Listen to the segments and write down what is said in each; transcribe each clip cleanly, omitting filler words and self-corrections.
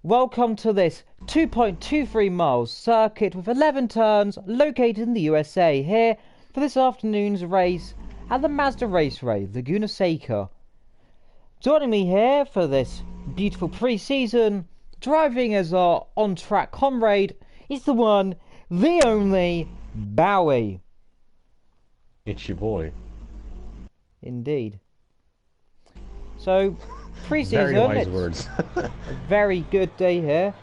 welcome to this 2.23 miles circuit with 11 turns located in the USA here for this afternoon's race at the Mazda Raceway, Laguna Seca. Joining me here for this beautiful pre-season, driving as our on-track comrade, is the one, the only, Bowie. It's your boy. Indeed. So, pre-season, very wise words. A very good day here.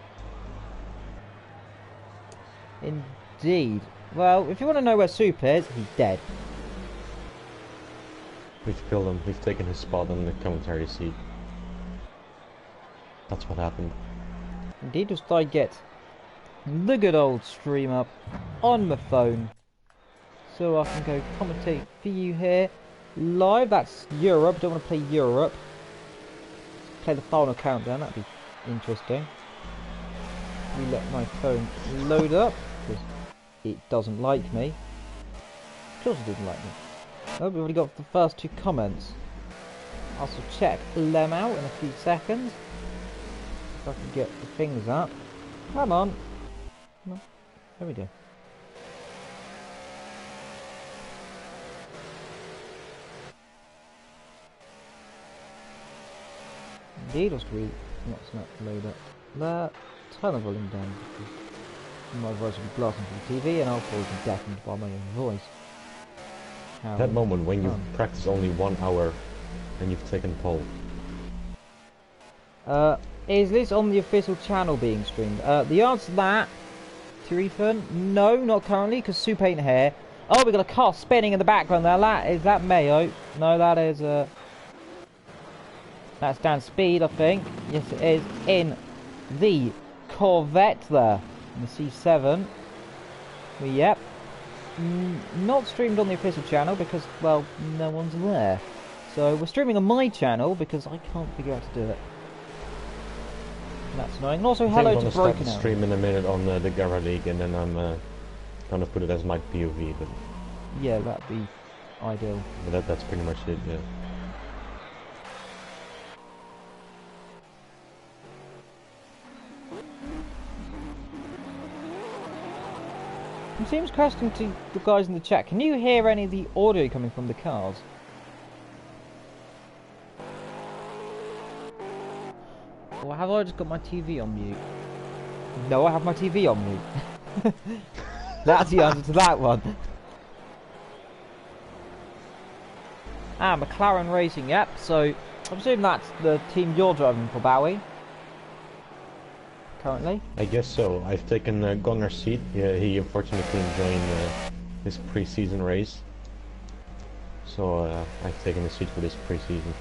Indeed. Well, if you want to know where Soup is, he's dead. We've killed him. We've taken his spot on the commentary seat. That's what happened. Indeed, just I get the good old stream up on my phone, so I can go commentate for you here live. That's Europe. Don't want to play Europe. Play the final countdown. That'd be interesting. We let my phone load up because it doesn't like me. Of course it didn't like me. Oh, we've already got the first two comments. I'll also check them out in a few seconds. If I can get the things up. Come on. No. There we go. Indeed, or should we not load up there? Turn the volume down because my voice will be blasting from the TV and I'll probably be deafened by my own voice. How that moment when you've practiced only 1 hour and you've taken pole. Is this on the official channel being streamed? The answer to that, to Ethan, no, not currently, because Soup ain't here. Oh, we got a car spinning in the background there. Is that Mayo? No, that is that's Dan Speed, I think. Yes, it is in the Corvette there, in the C7. Yep. Not streamed on the official channel because, well, no one's there. So we're streaming on my channel because I can't figure out to do it. That's annoying. And also, hello to Broken Out. I'm stream in a minute on the Gavra League, and then I'm gonna put it as my POV. But yeah, that'd be ideal. But that's pretty much it. Yeah. It seems question to the guys in the chat. Can you hear any of the audio coming from the cars? Or have I just got my TV on mute? No, I have my TV on mute. That's the answer to that one. McLaren Racing, yep. So, I'm assuming that's the team you're driving for, Bowie. Currently? I guess so. I've taken Gunner's seat. Yeah, he unfortunately couldn't join this pre-season race. So, I've taken the seat for this pre-season.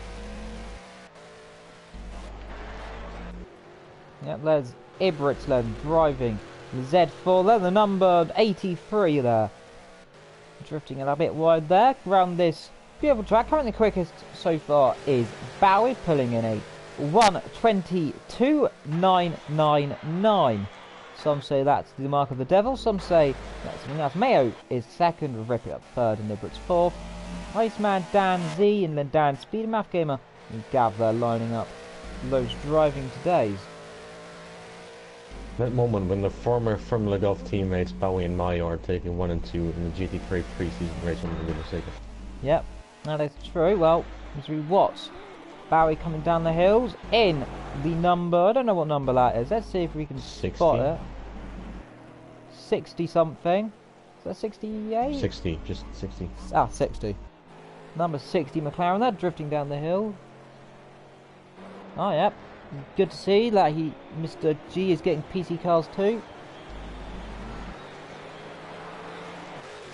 Yep, there's Evildragonxxl driving the Z4 there, the number 83 there. Drifting a little bit wide there around this beautiful track. Currently the quickest so far is Bowie, pulling in a 1:22.999. Some say that's the mark of the devil, some say that's something else. Mayo is second, with Rip It Up third, and Nibrits fourth. Iceman, Dan Z, and then Dan Speed, Math Gamer, and Gavra lining up those driving today's. That moment when the former Formula Golf teammates Bowie and Mayo are taking 1 and 2 in the Gt3 pre-season race on the Laguna Seca. Yep, that is true. Well, as we watch Bowie coming down the hills in the number, I don't know what number that is. Let's see if we can 60. Spot it. 60 something. Is that 68? 60, just 60. Ah, 60. Number 60 McLaren there, drifting down the hill. Oh, yep. Good to see that Mr. G is getting PC cars too.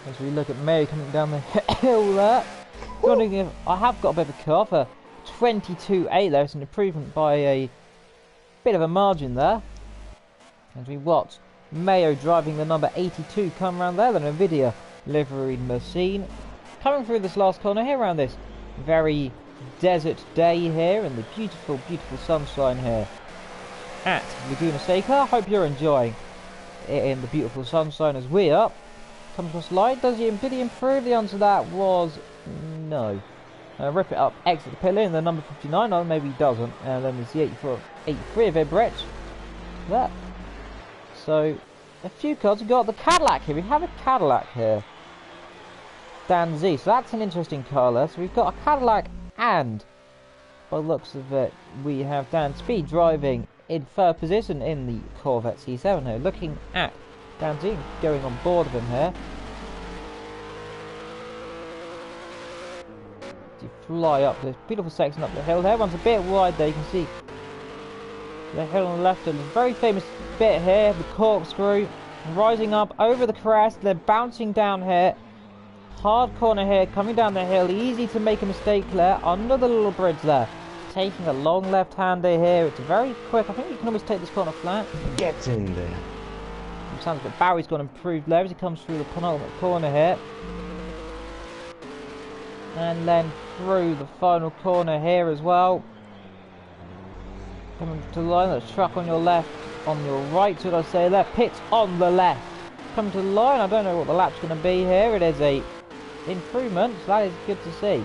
As we look at Mary coming down the hill there. I have got a bit of a car for 22.8 there. It's an improvement by a bit of a margin there. As we watch Mayo driving the number 82 come around there. The Nvidia livery machine coming through this last corner here around this very desert day here and the beautiful, beautiful sunshine here at Laguna Seca. I hope you're enjoying it in the beautiful sunshine as we are. Comes across light. Did he improve? The answer to that was no. Rip It Up, exit the pillar in the number 59. Oh, maybe he doesn't. And then there's the 83 of Evildragonxxl. There. So, a few cars. We've got the Cadillac here. We have a Cadillac here. Dan Z. So that's an interesting car there. So we've got a Cadillac and, by the looks of it, we have Dan Speed driving in third position in the Corvette C7 here. Looking at Dan Z going on board of him here. You fly up this beautiful section up the hill there. One's a bit wide there. You can see the hill on the left, and a very famous bit here, the corkscrew, rising up over the crest, then bouncing down here. Hard corner here, coming down the hill, easy to make a mistake there, under the little bridge there. Taking a long left-hander here, it's very quick. I think you can almost take this corner flat. Get in there. It sounds like Barry's got improved there as he comes through the penultimate corner here. And then through the final corner here as well. Coming to the line, that's truck on your left, on your right, should I say there, pits on the left. Coming to the line, I don't know what the lap's going to be here, it is a improvement, so that is good to see.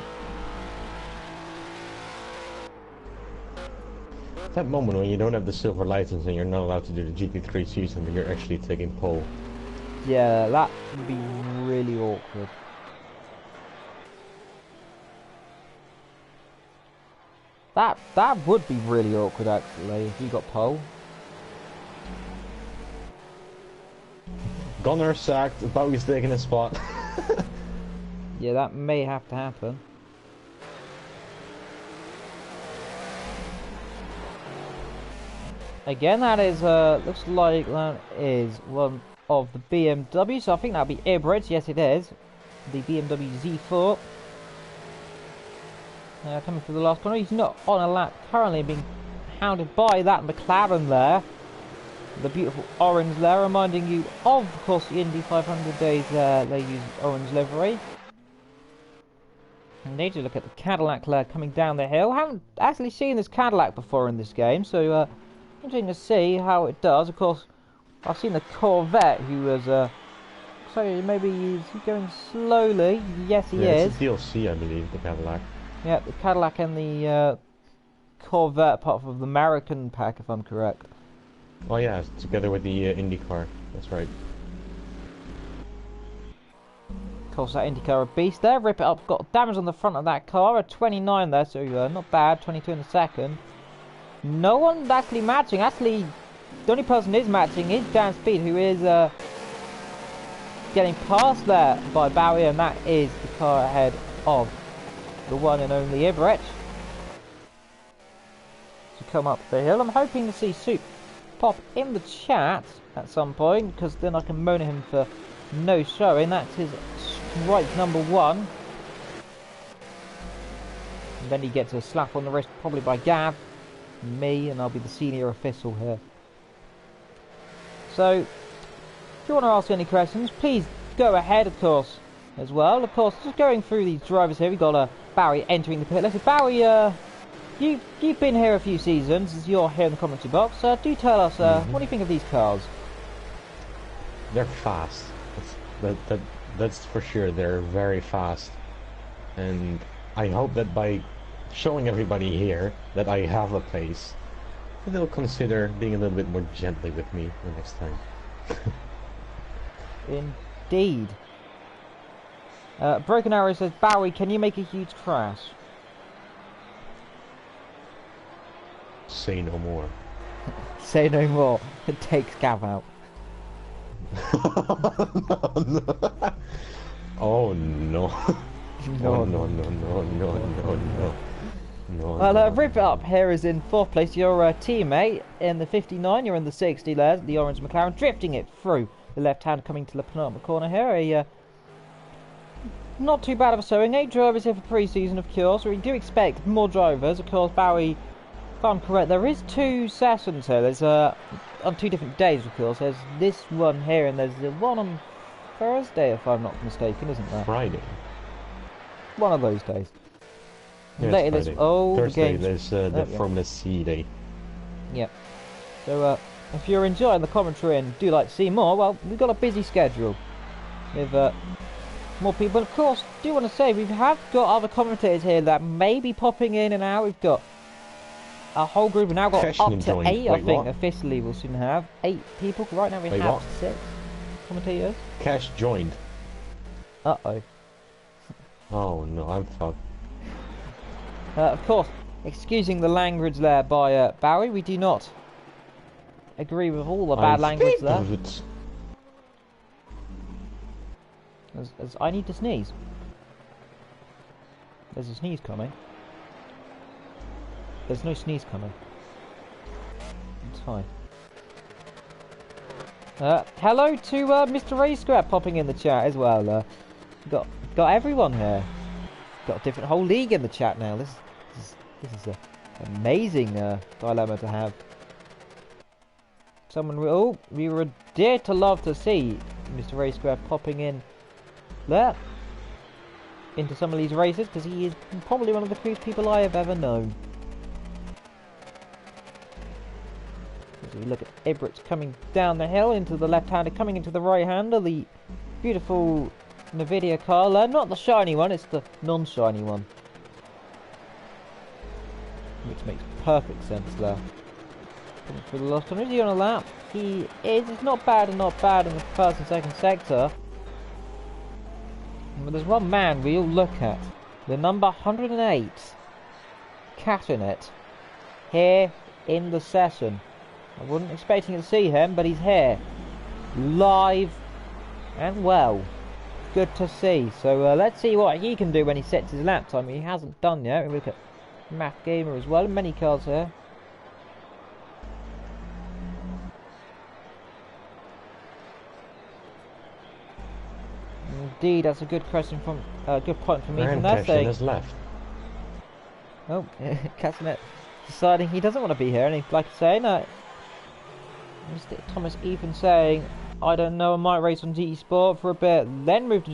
That moment when you don't have the silver license and you're not allowed to do the GT3 season, but you're actually taking pole. Yeah, that would be really awkward. That would be really awkward actually if you got pole. Gunner sacked, Bowie's taking a spot. Yeah, that may have to happen. Again, that is looks like that is one of the BMW, so I think that'll be Evildragonxxl. Yes, it is the BMW Z4. Coming through the last corner, he's not on a lap currently, being hounded by that McLaren there. The beautiful orange there, reminding you of course, the Indy 500 days they use orange livery. And need to look at the Cadillac there coming down the hill. Haven't actually seen this Cadillac before in this game, so interesting to see how it does. Of course, I've seen the Corvette, who was so maybe he's going slowly. Yes, he is. It's a DLC, I believe, the Cadillac. Yeah, the Cadillac and the Corvette, apart from the American pack, if I'm correct. Oh yeah, together with the IndyCar. That's right. Of course, that IndyCar a beast there. Rip it up. Got damage on the front of that car. A 29 there, so not bad. 22 in the second. No one's actually matching. Actually, the only person is matching is Dan Speed, who is getting past there by Bowie, and that is the car ahead of the one and only Evildragonxxl. To come up the hill. I'm hoping to see Soup pop in the chat at some point, because then I can moan at him for no showing. That's his strike number 1. And then he gets a slap on the wrist, probably by Gav, me, and I'll be the senior official here. So, if you want to ask any questions, please go ahead, of course, as well. Of course, just going through these drivers here, we've got Barry entering the pit. Let's say, Barry, you've been here a few seasons, as you're here in the commentary box. Do tell us, what do you think of these cars? They're fast. That's for sure. They're very fast, and I hope that by showing everybody here that I have a place, they'll consider being a little bit more gently with me the next time. Indeed. Broken Arrow says, Bowie, can you make a huge crash? Say no more. Say no more. It takes Gav out. No. Oh no. No. No. Well, Rip It Up here is in 4th place. Your teammate in the 59, you're in the 60 there, the orange McLaren, drifting it through the left hand, coming to the penultimate corner here. Not too bad of a showing. 8 drivers here for pre-season, of course. We do expect more drivers. Of course, Bowie, if I'm correct, there is 2 sessions here. There's on 2 different days, of course. There's this one here, and there's the one on Thursday, if I'm not mistaken, isn't there? Friday. One of those days. Yeah, Later this, Thursday, the there's the Formula C day. Yep. So, if you're enjoying the commentary and do like to see more, well, we've got a busy schedule with more people. Of course, do want to say we have got other commentators here that may be popping in and out. We've got a whole group. We've now got Question up to joined. 8, I Wait, think, what? officially we'll soon have. 8 people. Right now we Wait, have what? 6 commentators. Cash joined. Uh-oh. Oh no, I'm fucked. Of course, excusing the language there by Barry, we do not agree with all the bad language there. As I need to sneeze. There's a sneeze coming. There's no sneeze coming. It's fine. Hello to Mr. Ray Scrap popping in the chat as well. Got everyone here. Got a different whole league in the chat now. This is an amazing dilemma to have. We were dear to love to see Mr. Ray Scrap popping in there into some of these races, because he is probably one of the coolest people I have ever known. As we look at Ibritz coming down the hill into the left-hander, coming into the right-hander, the beautiful Nvidia car there, not the shiny one, it's the non-shiny one. Which makes perfect sense there. Coming through the last one, is he on a lap? He is, it's not bad in the first and second sector. But there's one man we'll look at. The number 108. Catching here in the session. I wasn't expecting to see him, but he's here. Live and well. Good to see. So let's see what he can do when he sets his lap time. He hasn't done yet. We look at Math Gamer as well. Many cars here. Indeed, that's a good question from good point from me from there. Saying, left. oh, Catching deciding he doesn't want to be here, and he'd like to say, no. Mr. Thomas Ethan saying, I don't know, I might race on GT Sport for a bit, then move to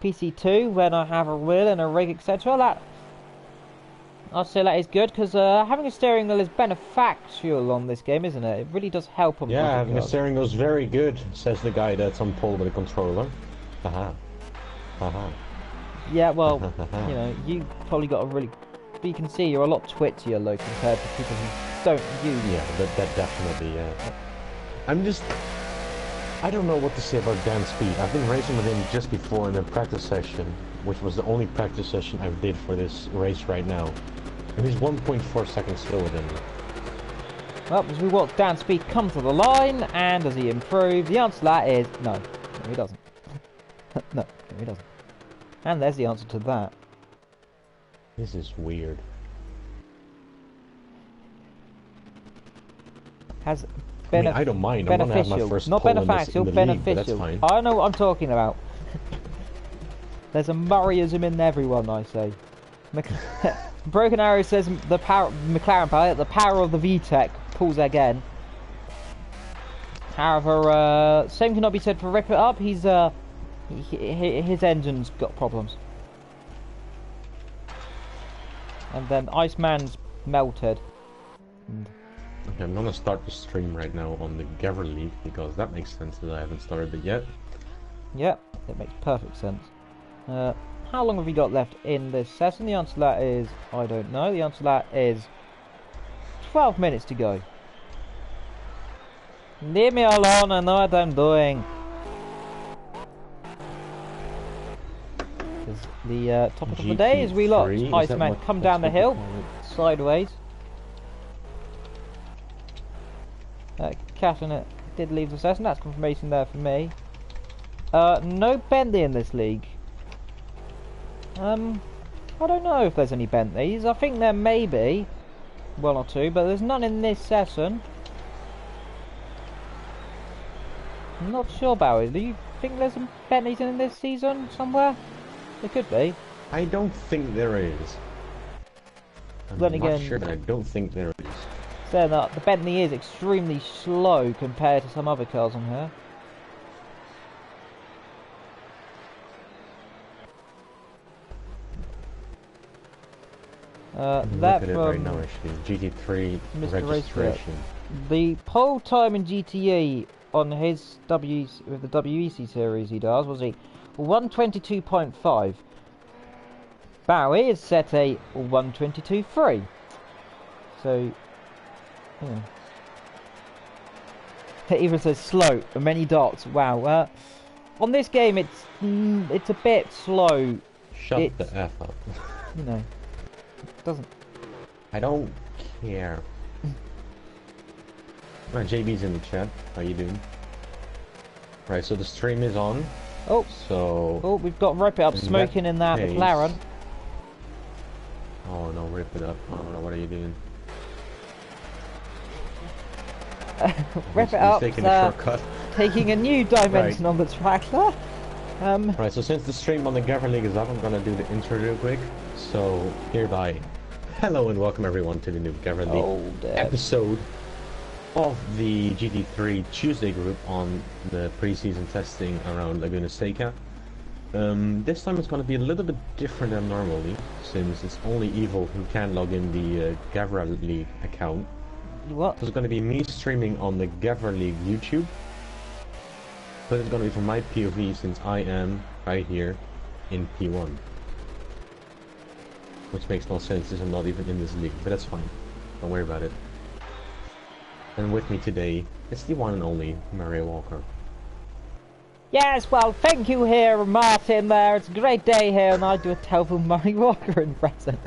PC2 when I have a wheel and a rig, etc. I'd say that is good, because having a steering wheel is beneficial on this game, isn't it? It really does help on the having a steering wheel is very good, says the guy that's on pole with a controller. Haha. Haha. Yeah, well, you know, you probably got a really... But you can see you're a lot twitchier, though, compared to people who don't use... Yeah, that definitely, yeah. I don't know what to say about Dan Speed. I've been racing with him just before in a practice session, which was the only practice session I did for this race right now. And he's 1.4 seconds slower than me. Well, as we watch Dan Speed come to the line, and does he improve? The answer to that is no. No, he doesn't. No, he doesn't. And there's the answer to that. This is weird. Has I don't mind. I'm gonna have my first not pole beneficial, in the beneficial. league, but that's fine. I know what I'm talking about. There's a Murrayism in everyone, I say. Broken Arrow says the power McLaren power, the power of the VTEC pulls again. However, same cannot be said for Rip It Up. He's his engine's got problems. And then Iceman's melted. Okay, I'm gonna start the stream right now on the Gavra League, because that makes sense that I haven't started it yet. Yep, it makes perfect sense. How long have we got left in this session? The answer to that is, I don't know. The answer to that is 12 minutes to go. Leave me alone, I know what I'm doing. The topic of the day is we lot Iceman come down the hill sideways. Catching it did leave the session. That's confirmation there for me. No Bentley in this league. I don't know if there's any Bentleys. I think there may be one or two, but there's none in this session. I'm not sure, Bowie. Do you think there's some Bentleys in this season somewhere? There could be. I don't think there is. I'm Then not again, sure, but I don't think there is. So the Bentley is extremely slow compared to some other cars on here. That look at it right now, actually. Gt3 Mr. registration. The pole time in GTE on his with the WEC series he does was a 122.5. Bowie is set a 1:22.3. So, yeah. It even says slow, many dots. Wow. On this game, it's a bit slow. Shut the F up. You know, it doesn't. I don't care. JB's in the chat. How you doing? Right, so the stream is on. Oh. So. We've got Rip It Up smoking in that McLaren. Oh no, Rip It Up. I don't know, what are you doing? Rip It Up taking a shortcut. Taking a new dimension on the track there. Right, so since the stream on the Gavra League is up, I'm gonna do the intro real quick. So, hereby, hello and welcome everyone to the new Gavra League episode of the Gt3 Tuesday group on the pre-season testing around Laguna Seca. This time it's gonna be a little bit different than normally, since it's only Evil who can log in the Gavra League account. What? So it's gonna be me streaming on the Gavra League YouTube. But it's gonna be from my POV since I am right here in P1. Which makes no sense since I'm not even in this league, but that's fine. Don't worry about it. And with me today, it's the one and only Maria Walker. Yes, well, thank you here, Martin there. It's a great day here, and I do a terrible Murray Walker impression.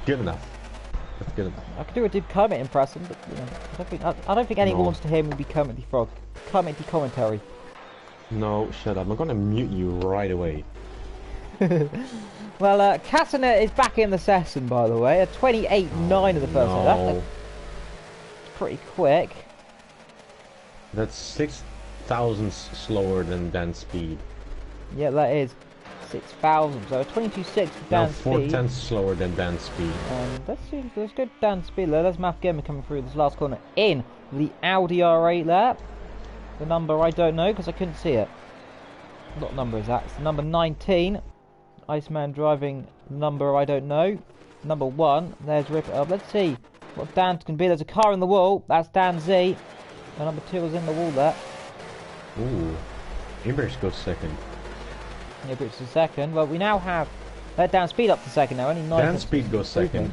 Good enough. That's good enough. I could do a Did Kermit impression, but you know, I don't think anyone wants to hear me be Kermit the Frog. Kermit the commentary. No, shut up. I'm gonna mute you right away. Well, Castanet is back in the session, by the way. A 28.9 of the first half. That's pretty quick. That's 6 thousandths slower than Dan's speed. Yeah, that is 6,000. So 22.6 for Dan's speed. 4 tenths slower than Dan's speed. That's good Dan's speed there. There's Math Gamer coming through this last corner in the Audi R8 there. The number I don't know because I couldn't see it. What number is that? It's the number 19. Iceman driving number I don't know. Number 1. There's Rip It Up. Let's see what Dan's can be. There's a car in the wall. That's Dan Z. And number 2 is in the wall there. Ooh. Ibrich goes second. Ibrich is second. Well, we now have Dan speed up to second now. Only 9. Dan speed goes second.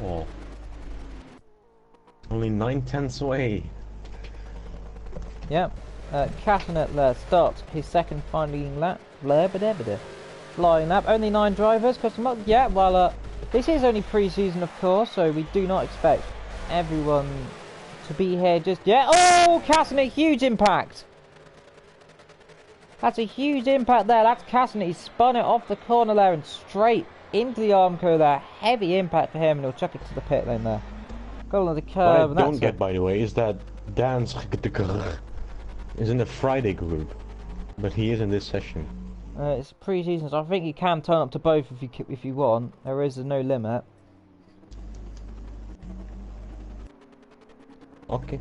Oh. Only 9 tenths away. Yep. Castanet there starts his second flying lap. Flying lap. Only 9 drivers. Yeah, well, this is only pre-season, of course, so we do not expect everyone to be here just yet. Oh, Castanet, huge impact. That's a huge impact there. That's Castanet. He spun it off the corner there and straight into the Armco there. Heavy impact for him, and he'll chuck it to the pit lane there. Got on the curve. What I don't get, by the way, is that Dan's is in the Friday group, but he is in this session. It's pre-season, so I think you can turn up to both if you want. There is no limit. Okay.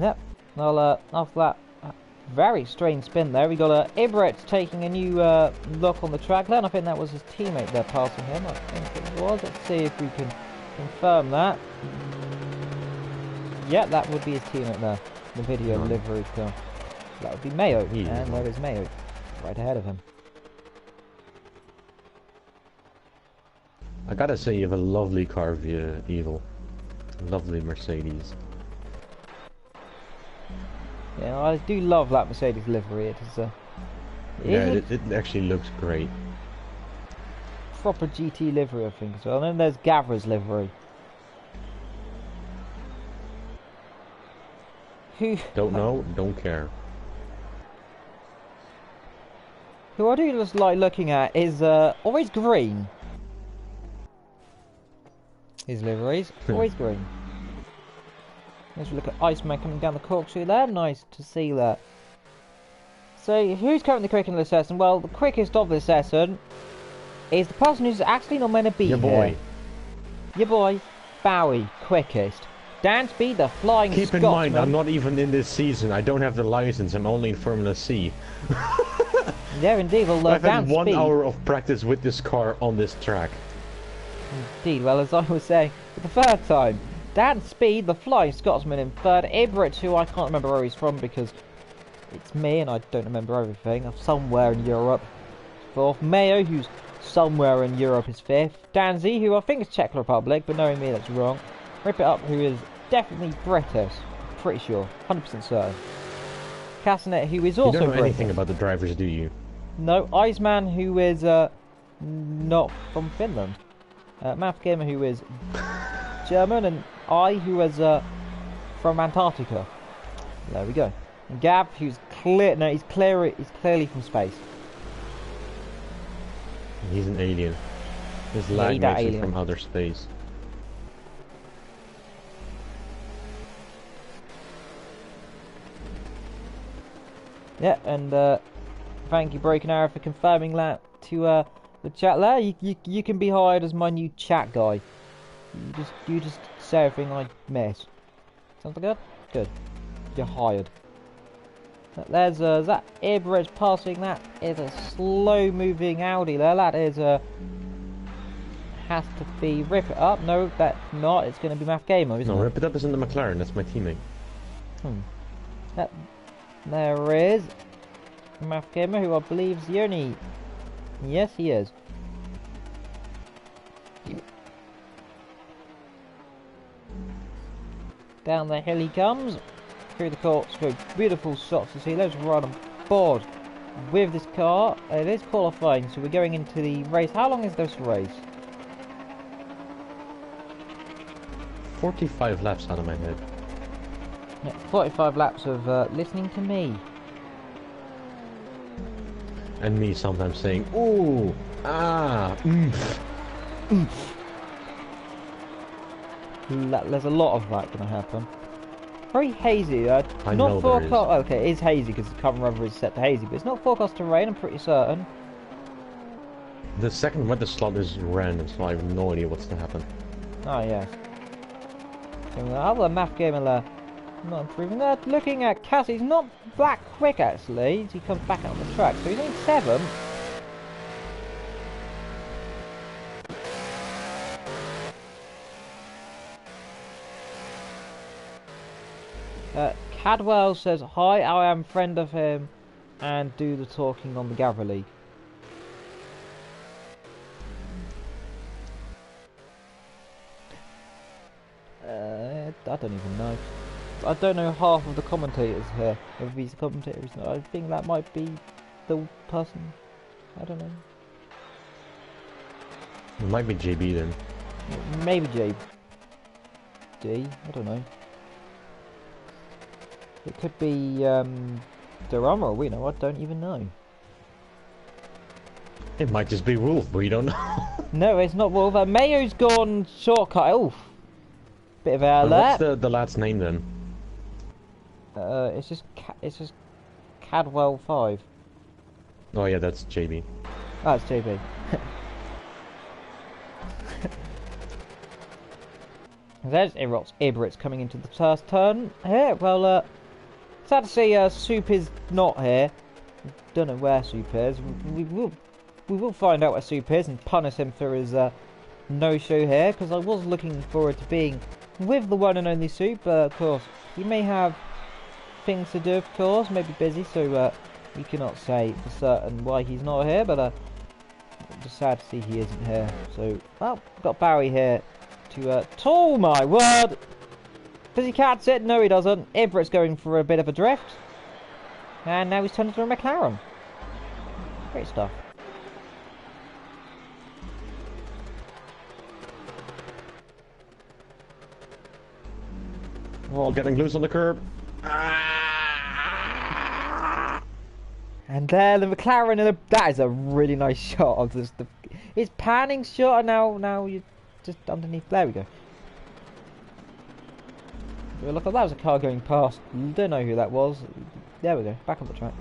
Yep. Well, after that very strange spin there, we got Ibrich taking a new look on the track there, and I think that was his teammate there passing him. I think it was. Let's see if we can confirm that. Yeah, that would be his teammate there. The video livery car. That would be Mayo, and there is Mayo right ahead of him. I gotta say, you have a lovely car via Evil. Lovely Mercedes. Yeah, I do love that Mercedes livery. It is it actually looks great. Proper GT livery, I think, as well. And then there's Gavra's livery. Who don't know, don't care. Who I do just like looking at is always green. His liveries always green. Let's look at Iceman coming down the corkscrew there. Nice to see that. So who's currently quick in this session? Well, the quickest of this session is the person who's actually not meant to be Your boy. here. Your boy, Bowie, quickest. Dan Speed, the flying Keep Scotsman. in mind, I'm not even in this season. I don't have the license. I'm only in Formula C. Yeah, indeed. Well, I've Dan had 1 Speed, hour of practice with this car on this track. indeed. Well, as I was saying, for the third time, Dan Speed, the Flying Scotsman in third. Ibrit, who I can't remember where he's from because it's me and I don't remember everything. Somewhere in Europe. Fourth. Mayo, who's somewhere in Europe, is fifth. Danzy, who I think is Czech Republic, but knowing me, that's wrong. Rip It Up, who is definitely British. Pretty sure. 100% certain. Castanet, who is also You don't know British. anything about the drivers, do you? No. Iceman, who is not from Finland. Math Gamer, who is German, and I, who is from Antarctica. There we go. And Gav, who's clear. No, he's clearly from space. He's an alien. His Yeah, lag he's that makes him alien. from outer space. Yeah, and thank you, Broken Arrow, for confirming that to the chat there. You can be hired as my new chat guy. You just say everything I miss. Sounds good? Good. You're hired. There's that air bridge passing. That is a slow moving Audi there. That is has to be Rip It Up. No, that's not. It's going to be Math Gamer, isn't No, it? Rip It Up isn't the McLaren, that's my teammate. There is Math Gamer, who I believe is the only. Yes, he is. Down the hill he comes. Through the courts, through beautiful shots to see. Let's run on board with this car. It is qualifying, so we're going into the race. How long is this race? 45 laps out of my head. Yeah, 45 laps of listening to me. And me sometimes saying, ooh, ah, oomph. There's a lot of that going to happen. Very hazy. I not know there forecast. is. Okay, it is hazy because the current weather is set to hazy, but it's not forecast to rain. I'm pretty certain. The second weather slot is random, so I have no idea what's to happen. Oh yeah. So other Math Gamer there, not improving that. Looking at Cassie, he's not that quick actually. He comes back out on the track, so he's only 7th. Cadwell says, hi, I am friend of him and do the talking on the Gavra League. I don't even know. I don't know half of the commentators here. If he's a commentator, he's not. I think that might be the person. I don't know. It might be JB then. Maybe JD. I don't know. It could be Durama or we know. I don't even know. It might just be Wolf, we don't know. No, it's not Wolf. Mayo's gone shortcut. Oof. Bit of air What's there. the lad's name then? It's just Cadwell 5. Oh yeah, that's JB. Oh, it's JB. There's Ibritz coming into the first turn here. Well, sad to see Soup is not here. Don't know where Soup is. We will find out where Soup is and punish him for his no-show here, because I was looking forward to being with the one and only Soup. Of course, he may have things to do, of course, maybe busy, so we cannot say for certain why he's not here, but just sad to see he isn't here. So, well, got Barry here to oh my word! Does he catch it? No, he doesn't. Ibrit's going for a bit of a drift, and now he's turned into a McLaren. Great stuff. Oh, getting loose on the curb. And there, the McLaren, and that is a really nice shot of this. It's panning shot, and now you're just underneath. There we go. Look, that was a car going past. Don't know who that was. There we go. Back on the track.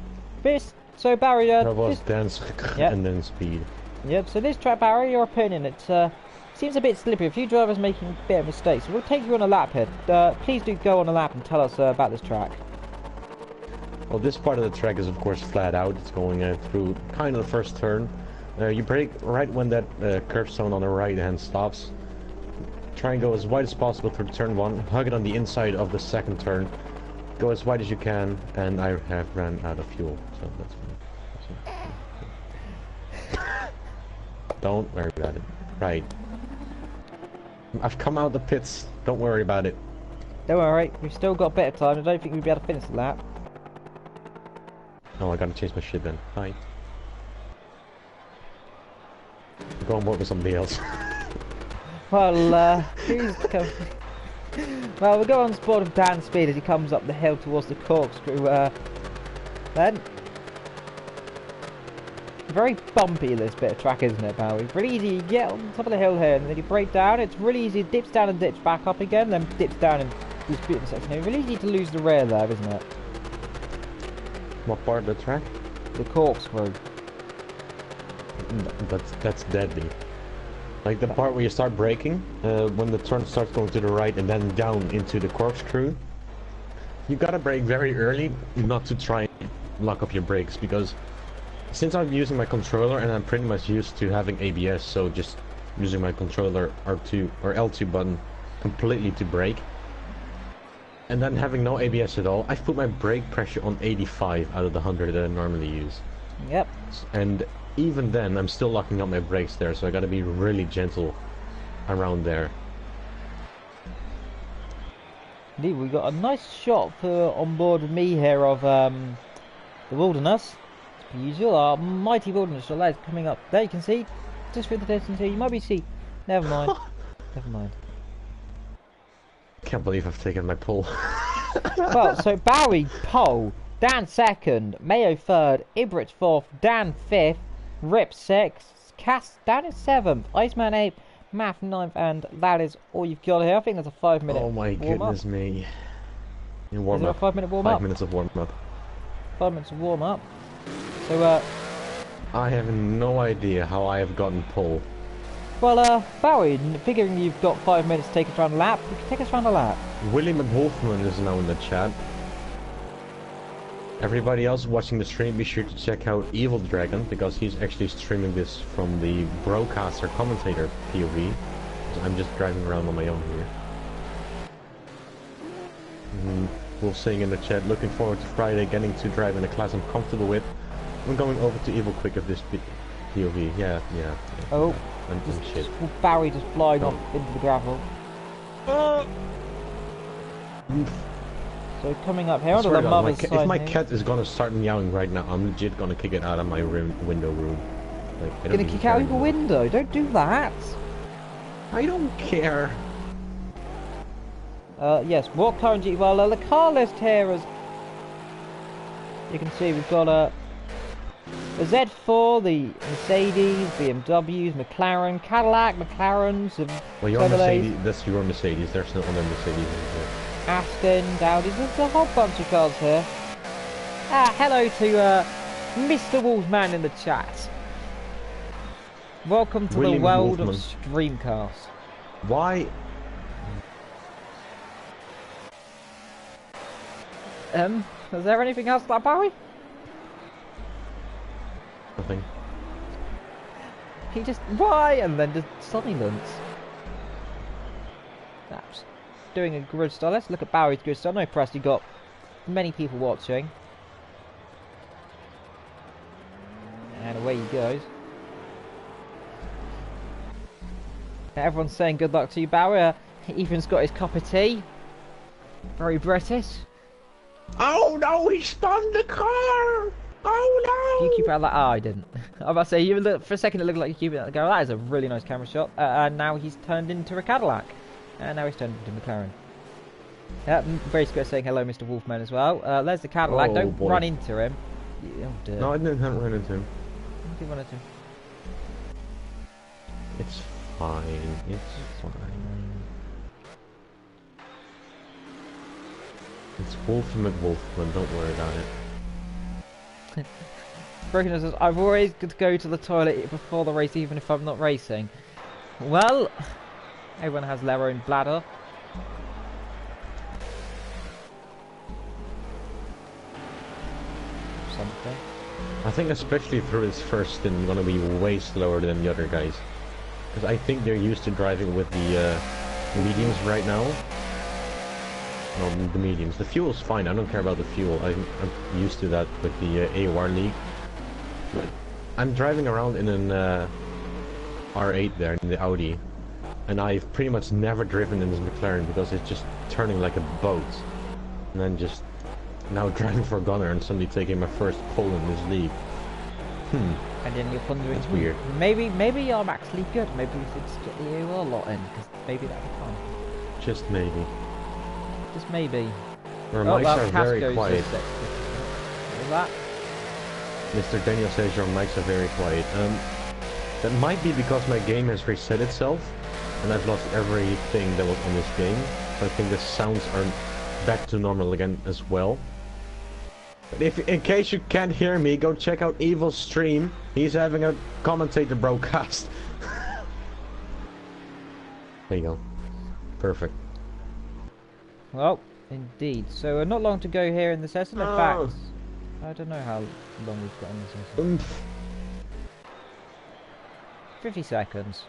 So Barry, That was dance Yep. and then speed. Yep. So this track, Barry, your opinion? It seems a bit slippery. A few drivers making a bit of mistakes. So we'll take you on a lap here. Please do go on a lap and tell us about this track. Well, this part of the track is of course flat out. It's going through kind of the first turn. You brake right when that curb zone on the right hand stops. Try and go as wide as possible through turn 1. Hug it on the inside of the second turn. Go as wide as you can, and I have ran out of fuel, so that's fine. Don't worry about it. Right. I've come out the pits. Don't worry about it. Don't worry, we've still got a bit of time. I don't think we'll be able to finish the lap. Oh, I gotta change my shit then. Hi. Go on board with somebody else. Well, who's coming? Well, we'll go on board of Dan Speed as he comes up the hill towards the corkscrew. Then, very bumpy this bit of track, isn't it, Bowie? Really easy. You get on top of the hill here, and then you break down. It's really easy. It dips down and dips back up again, then dips down and this beautiful section here. Really easy to lose the rear there, isn't it? What part of the track? The corkscrew. That's deadly. Like the part where you start braking, when the turn starts going to the right and then down into the corkscrew. You gotta brake very early, not to try and lock up your brakes, because since I'm using my controller and I'm pretty much used to having ABS, so just using my controller R2 or L2 button completely to brake, and then having no ABS at all, I've put my brake pressure on 85 out of the 100 that I normally use. Yep. And even then, I'm still locking up my brakes there, so I gotta be really gentle around there. Indeed, we got a nice shot for on board with me here of the wilderness. As per usual, our mighty wilderness lads coming up. There you can see, just through the distance here, you might be see. Never mind. Never mind. Can't believe I've taken my pull. Well, so Bowie pole, Dan second, Mayo third, Ibrit fourth, Dan fifth, Rip sixth, Cass down in seventh, Iceman eighth, Math ninth, and that is all you've got here. I think there's a 5 minute. Oh my goodness me! Warm is up. There a 5 minute warm up? 5 minutes of warm up. 5 minutes of warm up. So I have no idea how I have gotten pull. well, Bowie, figuring you've got 5 minutes to take us around a lap, you can take us around a lap. Willie McWolfman is now in the chat. Everybody else watching the stream, be sure to check out Evildragonxxl, because he's actually streaming this from the broadcaster commentator POV. I'm just driving around on my own here. We'll saying in the chat, looking forward to Friday, getting to drive in a class I'm comfortable with. I'm going over to Evil quick of this POV. Yeah. Oh, and shit. Barry just flying off into the gravel. So coming up here onto the mother's side. If my cat is gonna start meowing right now, I'm legit gonna kick it out of my window room. Like, You're gonna kick out of your window? Don't do that. I don't care. Yes, what currently? Well, the car list here is. You can see we've got the Z4, the Mercedes, BMWs, McLaren, Cadillac, McLarens, and well, your Mercedes, that's your Mercedes. There's no other Mercedes in here. Aston, Audis, there's a whole bunch of cars here. Hello to Mr. Wolfman in the chat. Welcome to William the world Wolfman. of Streamcast. Why? Is there anything else like Barry? Nothing. He just, why? And then just silence. That's doing a grid style. Let's look at Barry's grid style. No press, you got many people watching. And away he goes. Everyone's saying good luck to you, Barry. Ethan's got his cup of tea. Very British. Oh no, he spun the car! Oh no! You keep it out like, I didn't. I was about to say, you look, for a second it looked like you keep it out. That is a really nice camera shot. And now he's turned into a Cadillac. And now he's turned into McLaren. Very square saying hello, Mr. Wolfman, as well. There's the Cadillac. Don't run into him. Oh dear. No, I didn't run into him. You run into him. It's fine. It's fine. It's Wolfie McWolfman, don't worry about it. Broken says, I've always got to go to the toilet before the race, even if I'm not racing. Well, everyone has their own bladder. Something. I think especially through his first stint, I'm gonna be way slower than the other guys. Because I think they're used to driving with the mediums right now. No, the mediums. The fuel's fine. I don't care about the fuel. I'm used to that with the AOR League. But I'm driving around in an R8 there in the Audi, and I've pretty much never driven in this McLaren because it's just turning like a boat. And then just now driving for a gunner and suddenly taking my first pole in this league. And then you're wondering, that's weird. Maybe I'm actually good. Maybe we should get the AOR lot in, because maybe that'd be fun. Just maybe. Just maybe. Your mics are very quiet. What that? Mr. Daniel says your mics are very quiet. That might be because my game has reset itself, and I've lost everything that was on this game. So I think the sounds are back to normal again as well. But in case you can't hear me, go check out Evil's stream. He's having a commentator broadcast. There you go. Perfect. Well, indeed. So not long to go here in the session. In fact, I don't know how long we've got in the session. 50 seconds.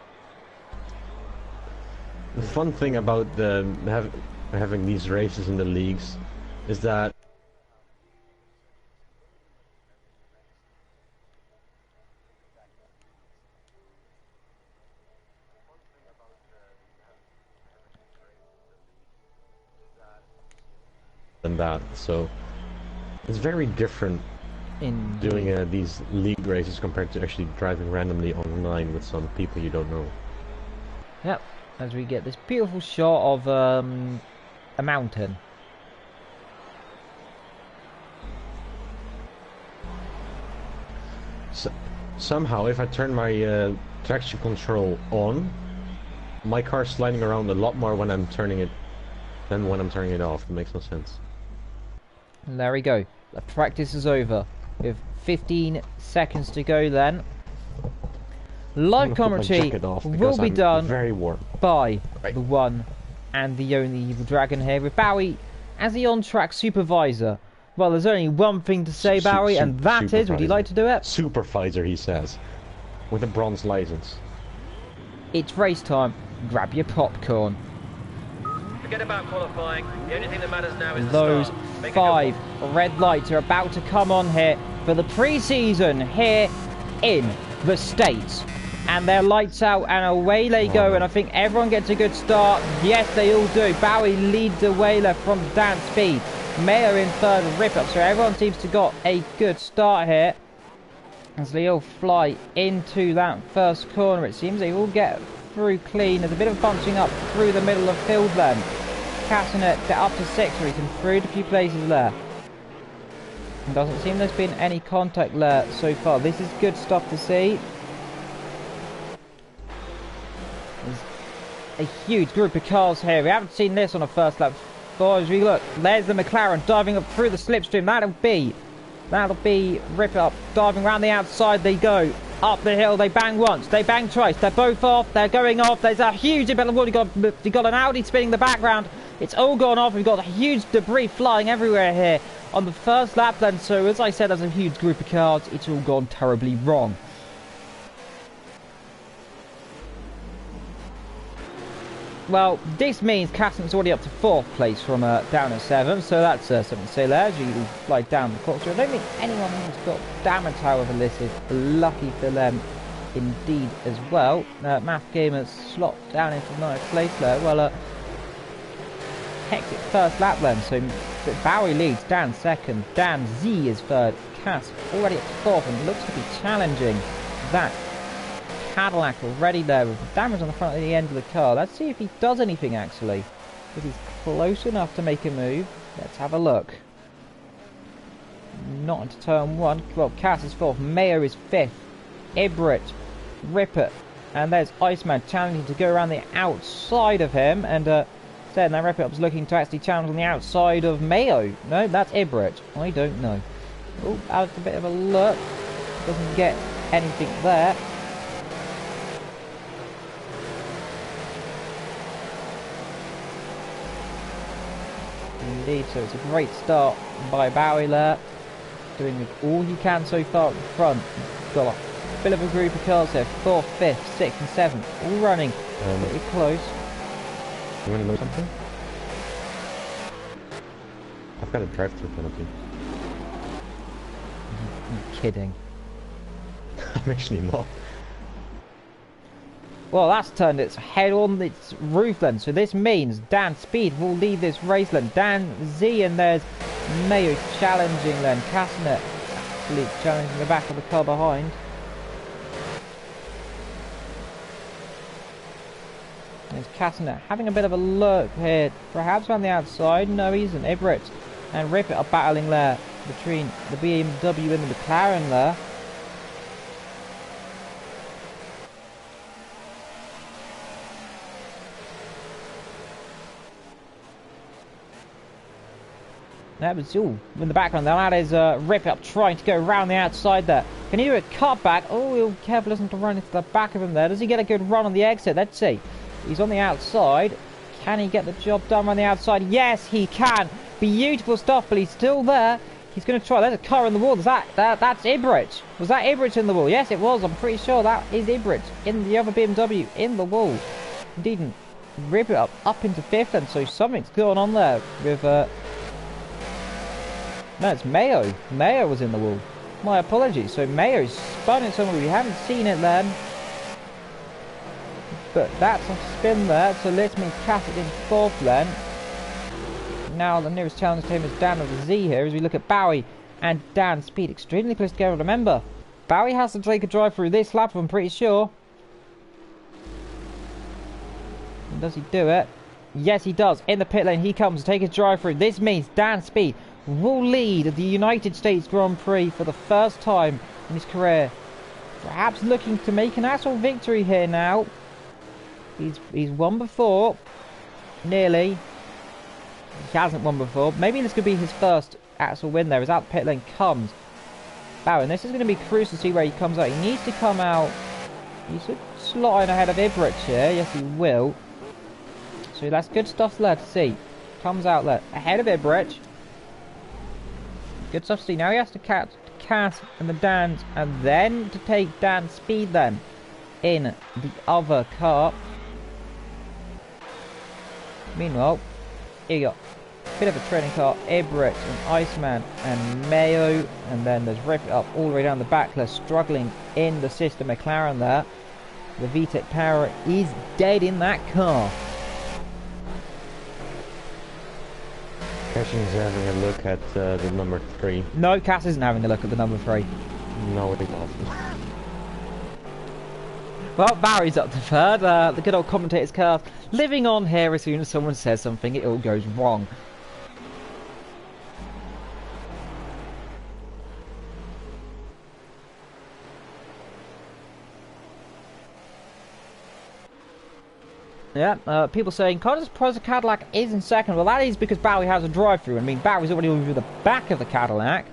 The fun thing about having these races in the leagues is that so it's very different in doing these league races compared to actually driving randomly online with some people you don't know. Yep, as we get this beautiful shot of a mountain. So, somehow if I turn my traction control on, my car's sliding around a lot more when I'm turning it than when I'm turning it off. It makes no sense. And there we go. The practice is over. We have 15 seconds to go then. Live commentary will be done very warm. by the one and the only Evil Dragon here, with Bowie as the on-track supervisor. Well, there's only one thing to say, Bowie, and that is, would you like to do it? Supervisor, he says, with a bronze license. It's race time. Grab your popcorn. Forget about qualifying. The only thing that matters now is those 5 red lights are about to come on here for the pre-season here in the States. And their lights out and away they go, and I think everyone gets a good start. Yes, they all do. Bowie leads the way left from dance speed. Mayo in third with rip up, so everyone seems to got a good start here. As they all fly into that first corner, it seems they all get through clean. There's a bit of bunching up through the middle of field then. Castanet up to 6th, where he's improved a few places there. It doesn't seem there's been any contact there so far. This is good stuff to see. There's a huge group of cars here. We haven't seen this on a first lap before. As we look, there's the McLaren diving up through the slipstream. That'll be rip up, diving around the outside they go. Up the hill, they bang once, they bang twice, they're both off, they're going off. There's a huge imbalance. You've got an Audi spinning the background. It's all gone off. We've got huge debris flying everywhere here on the first lap then. So as I said, there's a huge group of cars. It's all gone terribly wrong. Well, this means Caston's already up to 4th place from down at 7th, so that's something to say there as you fly down the clock. So I don't think anyone has got damage, however, this is lucky for them indeed as well. Math Gamers slot down into 9th place there. Well, hectic first lap then, so Bowie leads, Dan 2nd, Dan Z is 3rd, Cass already at 4th and looks to be challenging that Cadillac already there with damage on the front of the end of the car. Let's see if he does anything actually. If he's close enough to make a move. Let's have a look. Not into turn 1. Well, Cass is 4th, Mayo is 5th, Ibrit, Ripper, and there's Iceman challenging to go around the outside of him, and then that Ripper's looking to actually challenge on the outside of Mayo. No, that's Ibrit. I don't know. Oh, out a bit of a look. Doesn't get anything there. Indeed, so it's a great start by Bowie there, doing all he can so far at the front. Got a bit of a group of cars there, 4th, 5th, 6th and 7th, all running pretty close. You wanna know something? I've got a drive-through penalty. You're kidding. I'm actually not. Well, that's turned its head on its roof then. So this means Dan Speed will lead this race then. Dan Z, and there's Mayo challenging then. Castanet actually challenging the back of the car behind. There's Castanet having a bit of a look here. Perhaps on the outside. No, he isn't. Ibrit and Rip are battling there between the BMW and the McLaren there. That was all in the background. That is Rip Up trying to go around the outside there. Can he do a cutback? Oh, he'll careful doesn't to run into the back of him there. Does he get a good run on the exit? Let's see. He's on the outside. Can he get the job done on the outside? Yes, he can. Beautiful stuff, but he's still there. He's going to try. There's a car in the wall. That's Ibrit. Was that Ibrit in the wall? Yes, it was. I'm pretty sure that is Ibrit in the other BMW in the wall. Indeed, and Rip It up into fifth, and so something's going on there with. No, it's Mayo. Mayo was in the wall. My apologies. So Mayo's spun it somewhere. We haven't seen it then. But that's a spin there. So let's make Cassidy in fourth then. Now the nearest challenge to him is Dan with a Z here as we look at Bowie and Dan Speed. Extremely close together. Remember, Bowie has to take a drive through this lap, I'm pretty sure. And does he do it? Yes, he does. In the pit lane, he comes to take his drive through. This means Dan Speed will lead the United States Grand Prix for the first time in his career. Perhaps looking to make an actual victory here now. He's won before. Nearly. He hasn't won before. Maybe this could be his first actual win there as out the pit lane comes Bowen. This is going to be crucial to see where he comes out. He needs to come out. He should slot in ahead of Ibrit here. Yes, he will. So that's good stuff there to see. Comes out there ahead of Ibrit. Good stuff to see. Now he has to catch Cass and the Dans, and then to take Dan Speed then in the other car. Meanwhile, here you got a bit of a training car, Ibrit and Iceman and Mayo, and then there's Rip It Up all the way down the back. They're struggling in the sister McLaren there. The VTEC power is dead in that car. Cash is having a look at the number 3. No, Cass isn't having a look at the number 3. No, it doesn't. Well, Barry's up to third. The good old commentator's car living on here. As soon as someone says something, it all goes wrong. Yeah, people saying, can't just surprise the Cadillac is in second. Well, that is because Bowie has a drive-through. I mean, Bowie's already over the back of the Cadillac.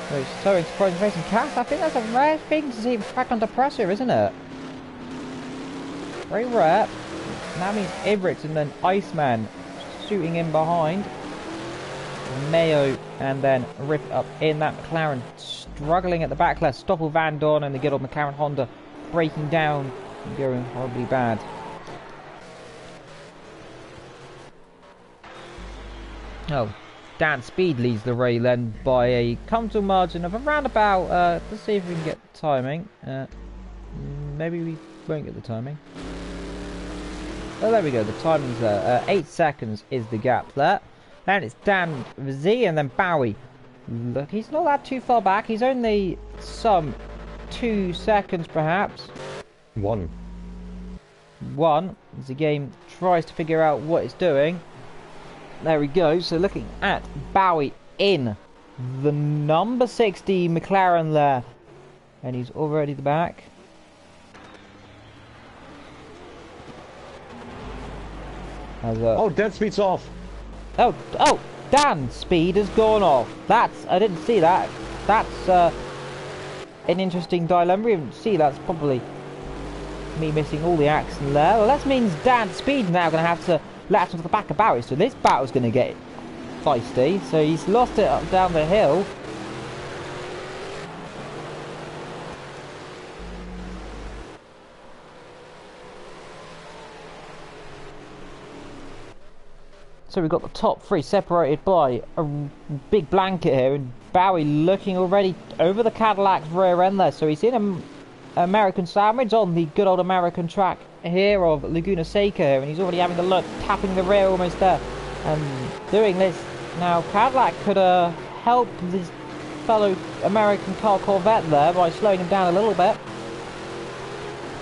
So it's so surprising racing Cass. I think that's a rare thing to see back under pressure, isn't it? Very rare. That means Ibrit and then Iceman shooting in behind. Mayo and then Rip Up in that McLaren. Struggling at the back left. Stoppel Van Dorn and the good old McLaren Honda breaking down and going horribly bad. Oh, Dan Speed leads the race then by a comfortable margin of around about, let's see if we can get the timing. Maybe we won't get the timing. Oh, there we go, the timing's there. 8 seconds is the gap there. Then it's Dan Z and then Bowie. Look, he's not that too far back. He's only some 2 seconds perhaps. 1. As the game tries to figure out what it's doing. There we go. So looking at Bowie in the number 60 McLaren there. And he's already at the back. Oh, Dan Speed's off. Oh, Dan Speed has gone off. I didn't see that. That's an interesting dilemma. We didn't see that's probably me missing all the action there. Well, that means Dan Speed now going to have to latch onto the back of Bowie. So this battle's going to get feisty. So he's lost it up down the hill. So we've got the top three separated by a big blanket here, and Bowie looking already over the Cadillac's rear end there. So he's in an American sandwich on the good old American track here of Laguna Seca here, and he's already having a look, tapping the rear almost there, and doing this. Now Cadillac could help this fellow American car Corvette there by slowing him down a little bit.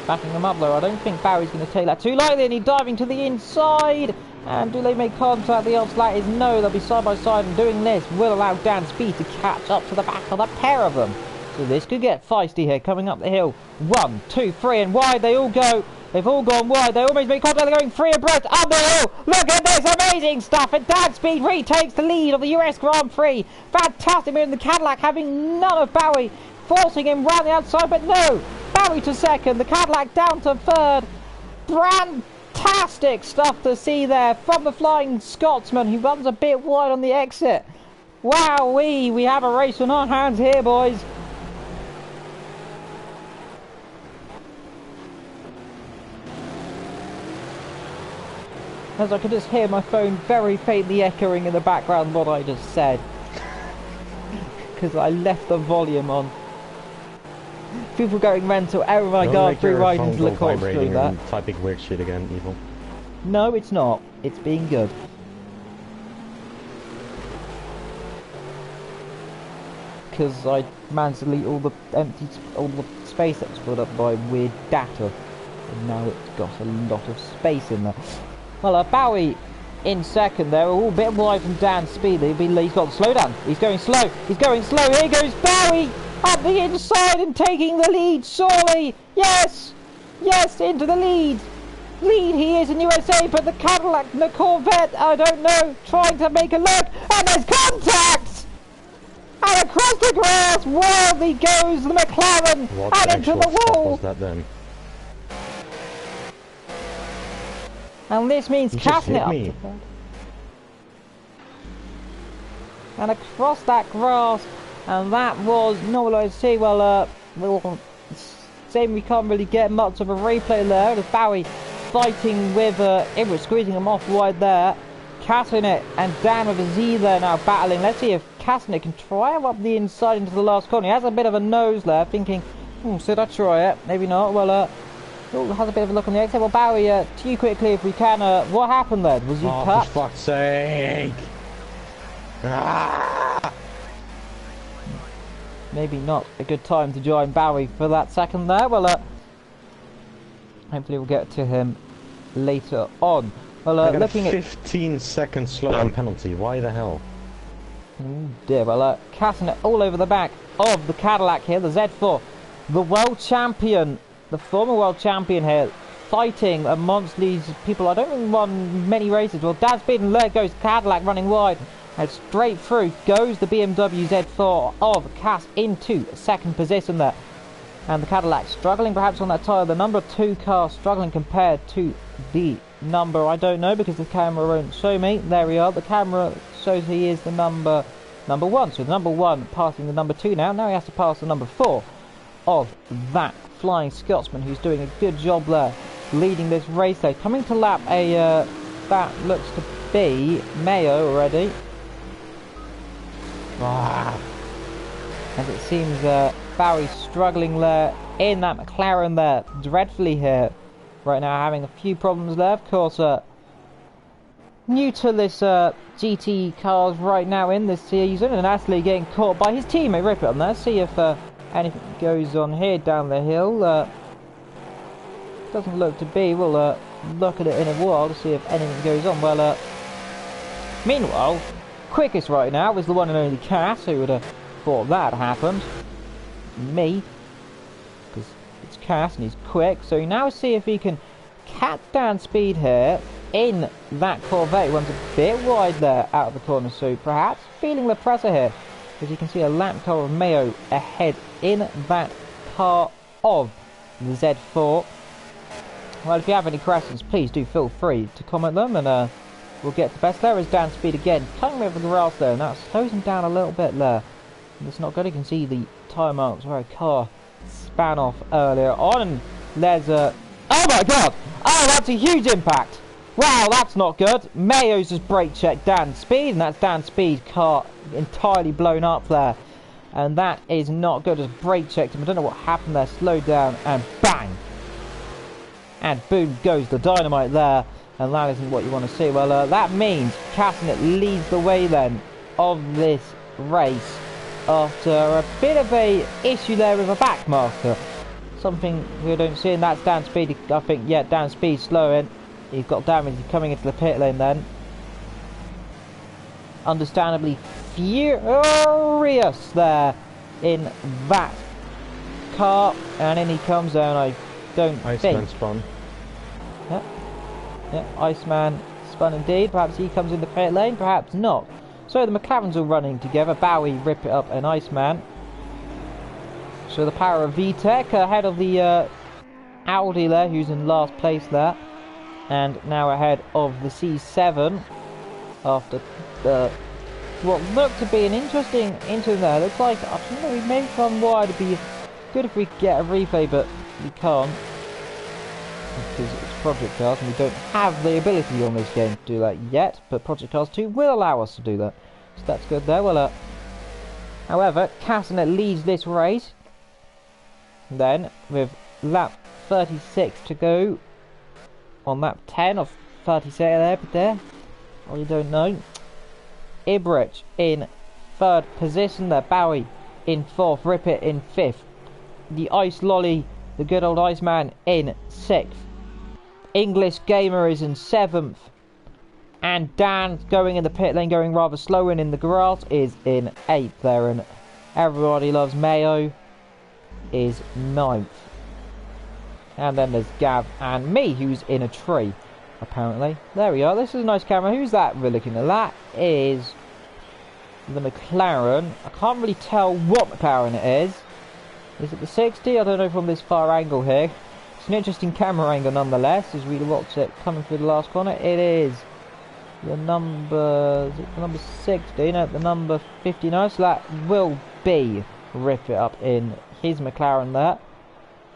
Backing him up though, I don't think Bowie's going to take that too lightly, and he's diving to the inside. And do they make contact? The answer to that is no. They'll be side by side, and doing this will allow Dan Speed to catch up to the back of the pair of them. So this could get feisty here, coming up the hill. 1, 2, 3, and wide they all go. They've all gone wide. They almost make contact. They're going 3 abreast up the hill. Look at this amazing stuff. And Dan Speed retakes the lead of the US Grand Prix. Fantastic move in the Cadillac, having none of Bowie, forcing him round the outside. But no, Bowie to second. The Cadillac down to third. Fantastic stuff to see there from the Flying Scotsman, who runs a bit wide on the exit. Wowee, we have a race on our hands here, boys. As I could just hear my phone very faintly echoing in the background what I just said. Because I left the volume on. People going mental. Oh my god, free ride into the course through that. Typing weird shit again, Evil. No, it's not. It's being good. Because I managed to delete all the space that was filled up by weird data. And now it's got a lot of space in there. Well, Bowie in second there, all a bit wide from Dan Speed. He's got the slow down. He's going slow. He's going slow. Here goes Bowie up the inside and taking the lead. Surely, yes, yes, into the lead. Lead he is in USA, but the Cadillac, the Corvette, I don't know, trying to make a look, and there's contact. And across the grass, wildly goes the McLaren, what and into the wall. What was that then? And this means casting it up to third. And across that grass, and that was not what I see. Well, same we can't really get much of a replay there. With Bowie fighting with Ibra, squeezing him off wide there. Castanet and Dan with a Z there now battling. Let's see if Castanet can try him up the inside into the last corner. He has a bit of a nose there, thinking, should I try it? Maybe not. Well, has a bit of a look on the exit. Well, Bowie, to you quickly if we can. What happened there? Was he cut? For fuck's sake! Ah! Maybe not a good time to join Bowie for that second there. Well, hopefully we'll get to him later on. Well, looking at 15-second slow penalty. Why the hell? Oh dear. Well, Castanet all over the back of the Cadillac here, the Z4, the world champion. The former world champion here, fighting amongst these people. I don't think won many races. Well, Dan Speed, and there goes Cadillac running wide. And straight through goes the BMW Z4 of Cass into second position there. And the Cadillac struggling perhaps on that tyre. The number 2 car struggling compared to the number, I don't know because the camera won't show me. There we are. The camera shows he is the number 1. So the number 1 passing the number 2 now. Now he has to pass the number 4 of that Flying Scotsman, who's doing a good job there, leading this race there. Coming to lap that looks to be Mayo already. As it seems Bowie struggling there in that McLaren there, dreadfully here. Right now having a few problems there, of course. New to this GT cars right now in this season, and actually getting caught by his teammate Ripper on there. See if anything goes on here down the hill. Doesn't look to be. We'll look at it in a while to see if anything goes on. Well, meanwhile, quickest right now is the one and only Cass. Who would have thought that happened? Me. Because it's Cass and he's quick. So you now see if he can cat down speed here in that Corvette. He runs a bit wide there out of the corner. So perhaps feeling the pressure here. As you can see a lap car of Mayo ahead in that car of the Z4. Well, if you have any questions, please do feel free to comment them, and we'll get the best. There is Dan Speed again, cutting over the grass there, and that slows him down a little bit there. And it's not good. You can see the tyre marks where a car span off earlier on, and there's a... Oh my god! Oh, that's a huge impact! Wow, that's not good. Mayo's just brake checked Dan Speed, and that's Dan Speed's car entirely blown up there. And that is not good. Just brake checked him. I don't know what happened there. Slowed down and bang. And boom goes the dynamite there. And that isn't what you want to see. Well, that means Castanet leads the way then of this race after a bit of a issue there with a back marker. Something we don't see, and that's Dan Speed. I think, yeah, Dan Speed slowing. He's got damage coming into the pit lane then. Understandably furious there in that car. And in he comes down, I don't think. Iceman spun. Yeah, Iceman spun indeed. Perhaps he comes in the pit lane, perhaps not. So the McLarens are running together. Bowie, Rip It Up and Iceman. So the power of VTEC ahead of the Audi there, who's in last place there. And now ahead of the C7 after what looked to be an interesting interview there. Looks like, I don't know, we may come wide. It'd be good if we could get a replay, but we can't. Because it's Project Cars and we don't have the ability on this game to do that yet. But Project Cars 2 will allow us to do that. So that's good there. Well, however, Castanet leads this race. Then, with lap 36 to go on lap 10 of 36 there, or you don't know. Ibrich in 3rd position there, Bowie in 4th, Rippet in 5th, the Ice Lolly, the good old Iceman, in 6th, English Gamer is in 7th, and Dan going in the pit lane, going rather slow and in the grass, is in 8th there, and Everybody Loves Mayo is 9th. And then there's Gav and me, who's in a tree, apparently. There we are. This is a nice camera. Who's that we're looking at? That is the McLaren. I can't really tell what McLaren it is. Is it the 60? I don't know from this far angle here. It's an interesting camera angle nonetheless, as we watch it coming through the last corner. It is the number... Is it the number 60? No, the number 59. So that will be Rip It Up in his McLaren there.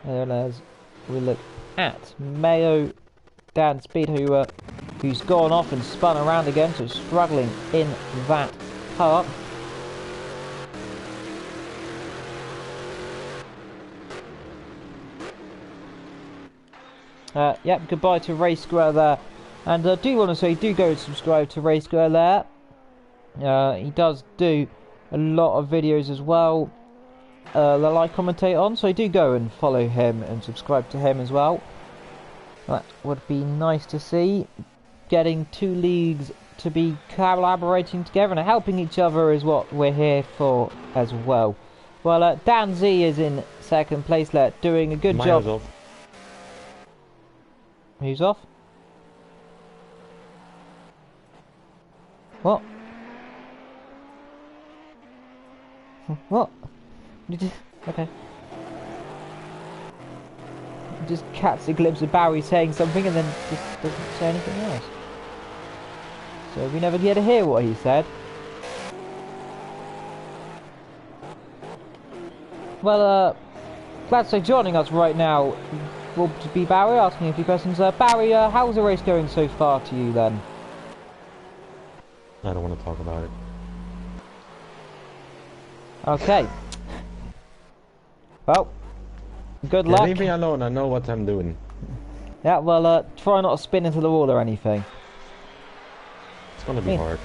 And as we look at Mayo, Dan Speed, who's gone off and spun around again, so struggling in that car. Yep, goodbye to Race Square there. And I do want to say, do go and subscribe to Race Square there. He does do a lot of videos as well that I commentate on, so do go and follow him and subscribe to him as well. That would be nice to see. Getting two leagues to be collaborating together and helping each other is what we're here for as well. Well, Dan Z is in 2nd place there, doing a good job. Off. Who's off? What? What? Okay. Just catch a glimpse of Bowie saying something and then just doesn't say anything else. So we never get to hear what he said. Well, glad to say joining us right now will be Barry, asking a few questions. Barry, how's the race going so far to you then? I don't want to talk about it. Okay. Well, good luck. Leave me alone, I know what I'm doing. Yeah, well, try not to spin into the wall or anything. It's gonna be hard.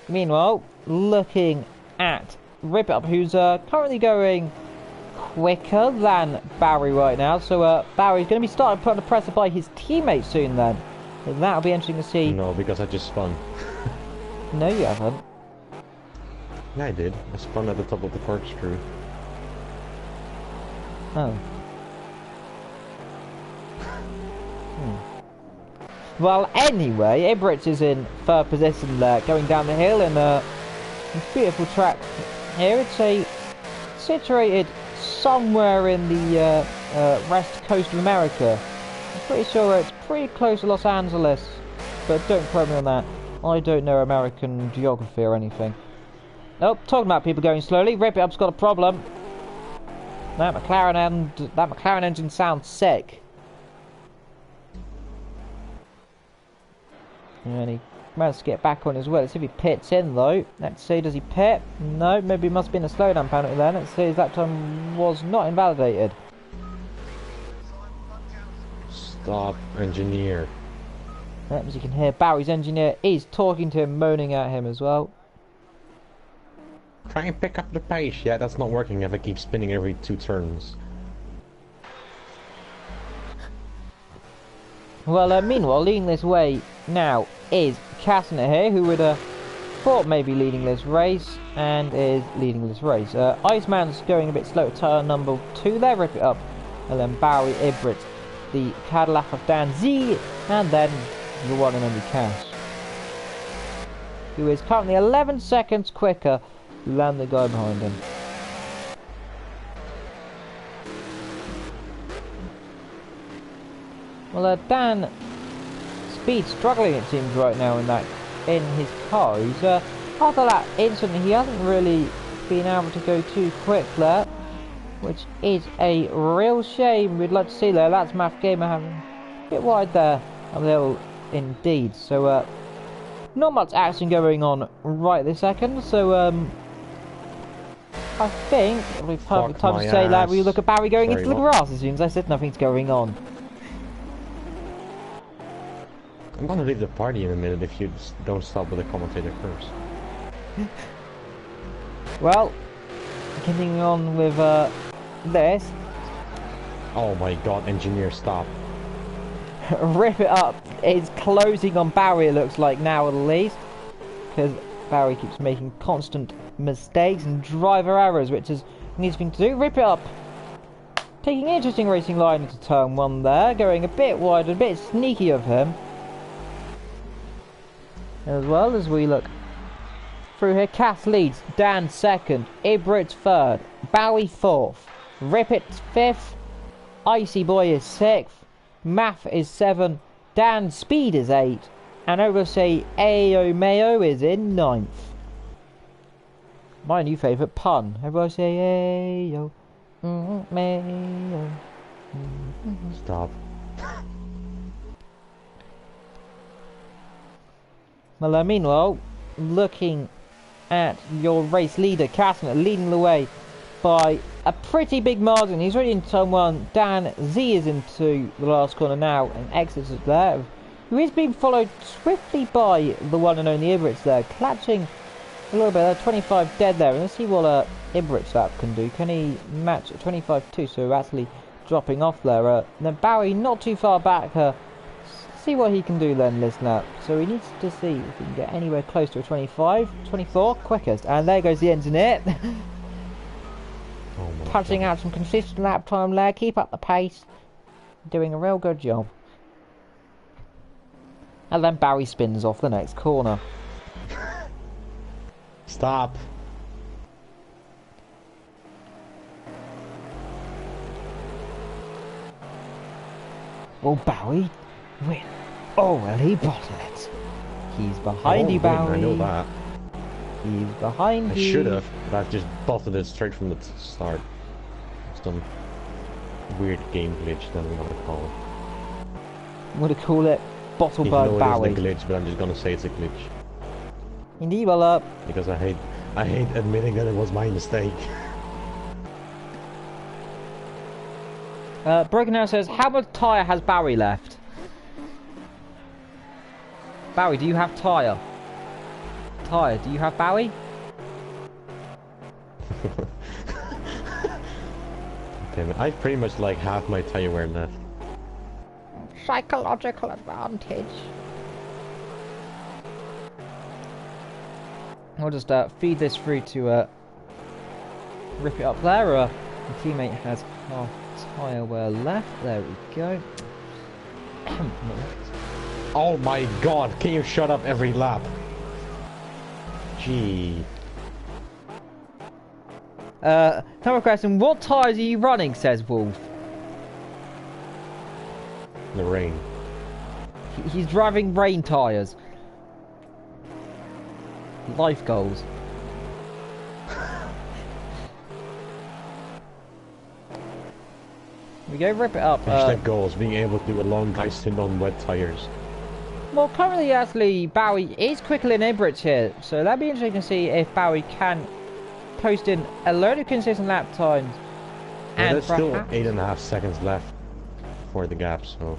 Meanwhile, looking at Rip It Up, who's currently going quicker than Barry right now. So Barry's going to be starting put under pressure by his teammates soon then. So that'll be interesting to see. No, because I just spun. No, you haven't. Yeah, I did. I spun at the top of the corkscrew. Oh. Well, anyway, Ibrich is in 3rd position there, going down the hill in a beautiful track here. It's situated somewhere in the west coast of America. I'm pretty sure it's pretty close to Los Angeles, but don't quote me on that. I don't know American geography or anything. Nope, talking about people going slowly, Rip It Up's got a problem. That McLaren engine sounds sick. And he managed to get back on as well. Let's see if he pits in though. Let's see, does he pit? No, maybe it must have been a slowdown penalty then. Let's see, that time was not invalidated. Stop, engineer. As you can hear, Barry's engineer is talking to him, moaning at him as well. Try and pick up the pace. Yeah, that's not working if I keep spinning every 2 turns. Well, meanwhile, leading this way now is Castanet here, who would have thought maybe leading this race, and is leading this race. Iceman's going a bit slow at turn number 2 there, rip it up. And then Barry Ibrit, the Cadillac of Dan Z, and then the one and only Cash, who is currently 11 seconds quicker than the guy behind him. Well, Dan Speed struggling it seems right now in his car. He's after that incident he hasn't really been able to go too quick there, which is a real shame. We'd like to see there. That's Math Gamer having a bit wide there, a little indeed. So not much action going on right this second. So I think it'll be perfect time to say that we look at Barry going into the grass as soon as I said nothing's going on. I'm gonna leave the party in a minute if you don't stop with the commentator first. Well, continuing on with this. Oh my god, engineer, stop. Rip it up is closing on Barry, it looks like now at least, because Barry keeps making constant mistakes and driver errors, which is needs thing to do. Rip it up, taking an interesting racing line into turn 1 there, going a bit wide, a bit sneaky of him. As well as we look through here, Cass leads, Dan 2nd, Ibrit 3rd, Bowie 4th, Rippet 5th, Icy Boy is 6th, Math is 7, Dan Speed is 8, and Oversay Ayo Mayo is in 9th. My new favourite pun, Oversay Ayo Mayo. Stop. Well, meanwhile, looking at your race leader, Castanet, leading the way by a pretty big margin. He's already in turn 1. Dan Z is into the last corner now, and exits it there, who is being followed swiftly by the one and only Ibrits there, clutching a little bit there, 25 dead there. And let's see what Ibrits that can do. Can he match 25 too? So actually dropping off there. And then Barry not too far back. See what he can do then, listener. So he needs to see if he can get anywhere close to a 25, 24, quickest. And there goes the engineer. Punching out some consistent lap time there. Keep up the pace. Doing a real good job. And then Barry spins off the next corner. Stop. Well, Barry win. Oh, well, he bottled it. He's behind you, Barry. I know that. He's behind you. I should have, but I've just bottled it straight from the start. Some weird game glitch that I'm gonna call it. I'm gonna call it Bottle Bird Barry. It is a glitch, but I'm just gonna say it's a glitch. Indeed, well, because I hate admitting that it was my mistake. Broken Arrow says, how much tyre has Barry left? Barry, do you have tyre? Tyre, do you have Barry? Damn it, I pretty much like half my tyre wear left. Psychological advantage. I'll just feed this through to rip it up there. My teammate has half tyre wear left. There we go. Oh my god, can you shut up every lap? Gee. Another question, what tyres are you running, says Wolf. The rain. He's driving rain tyres. Life goals. We go rip it up. Hashtag goals, being able to do a long dry stint on wet tyres. Well, currently, actually, Bowie is quicker than Ibrich here, so that'd be interesting to see if Bowie can post in a load of consistent lap times. Well, And there's still perhaps 8.5 seconds left for the gap, so...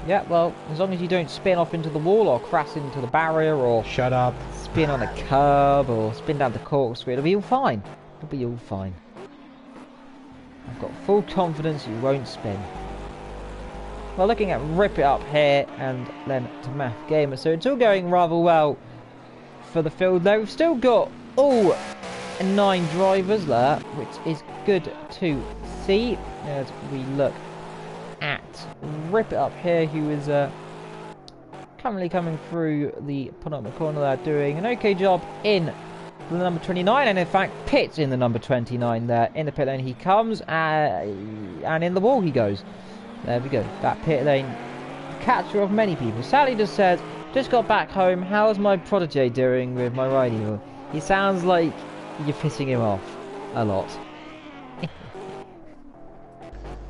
Yeah, well, as long as you don't spin off into the wall or crash into the barrier or Shut up! spin on a curb or spin down the corkscrew, it'll be all fine. It'll be all fine. I've got full confidence you won't spin. Well, looking at Rip It Up here and then to Math Gamer, so it's all going rather well for the field there. We've still got all 9 drivers there, which is good to see as we look at Rip It Up here, who is currently coming through the penultimate corner there, doing an okay job in the number 29, and in fact pits in the number 29 there. In the pit lane he comes, and in the wall he goes. There we go, that pit lane catcher of many people. Sally just says, just got back home, how's my protege doing with my riding wheel? He sounds like you're pissing him off a lot.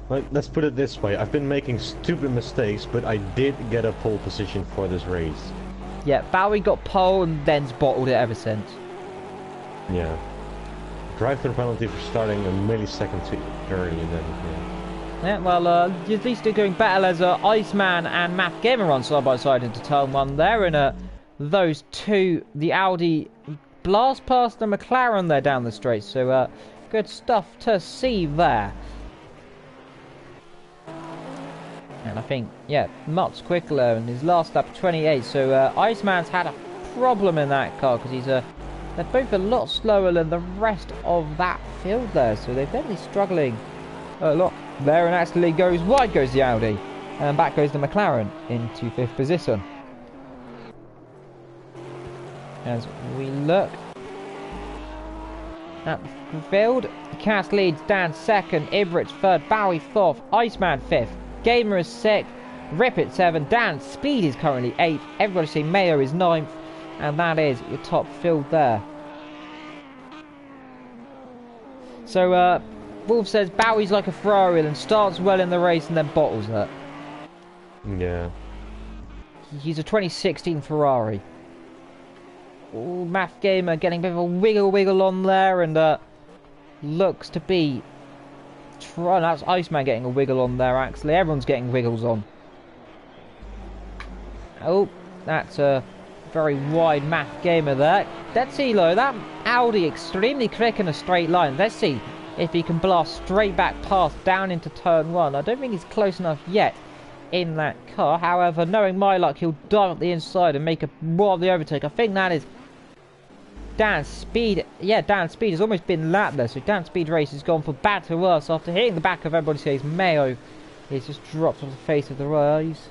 Well, let's put it this way, I've been making stupid mistakes, but I did get a pole position for this race. Yeah, Bowie got pole and then's bottled it ever since. Yeah. Drive-through penalty for starting a millisecond too early then, yeah. Yeah, well, at least they're going better as Iceman and Math Gamer run side by side into turn 1 there, and those two, the Audi blast past the McLaren there down the straight, so good stuff to see there. And I think, yeah, much quicker in his last lap 28, so Iceman's had a problem in that car because he's they're both a lot slower than the rest of that field there, so they're definitely struggling a lot there, and actually wide goes the Audi, and back goes the McLaren into 5th position. As we look at the field, Cass leads, Dan 2nd, Ibrich 3rd, Bowie 4th, Iceman 5th, Gamer is 6th, Rip It 7th, Dan Speed is currently 8th, everybody see Mayo is 9th, and that is your top field there. So Wolf says Bowie's like a Ferrari and starts well in the race and then bottles it. Yeah. He's a 2016 Ferrari. Ooh, Math Gamer getting a bit of a wiggle on there, and looks to be that's Iceman getting a wiggle on there actually. Everyone's getting wiggles on. Oh, that's a very wide Math Gamer there. Let's see though, that Audi extremely quick in a straight line. Let's see if he can blast straight back past down into turn 1. I don't think he's close enough yet in that car. However, knowing my luck, he'll dive up the inside and make a more of the overtake. I think that is Dan Speed. Yeah, Dan Speed has almost been lapped there, so Dan Speed race has gone from bad to worse after hitting the back of everybody says Mayo. He's just dropped off the face of the rise.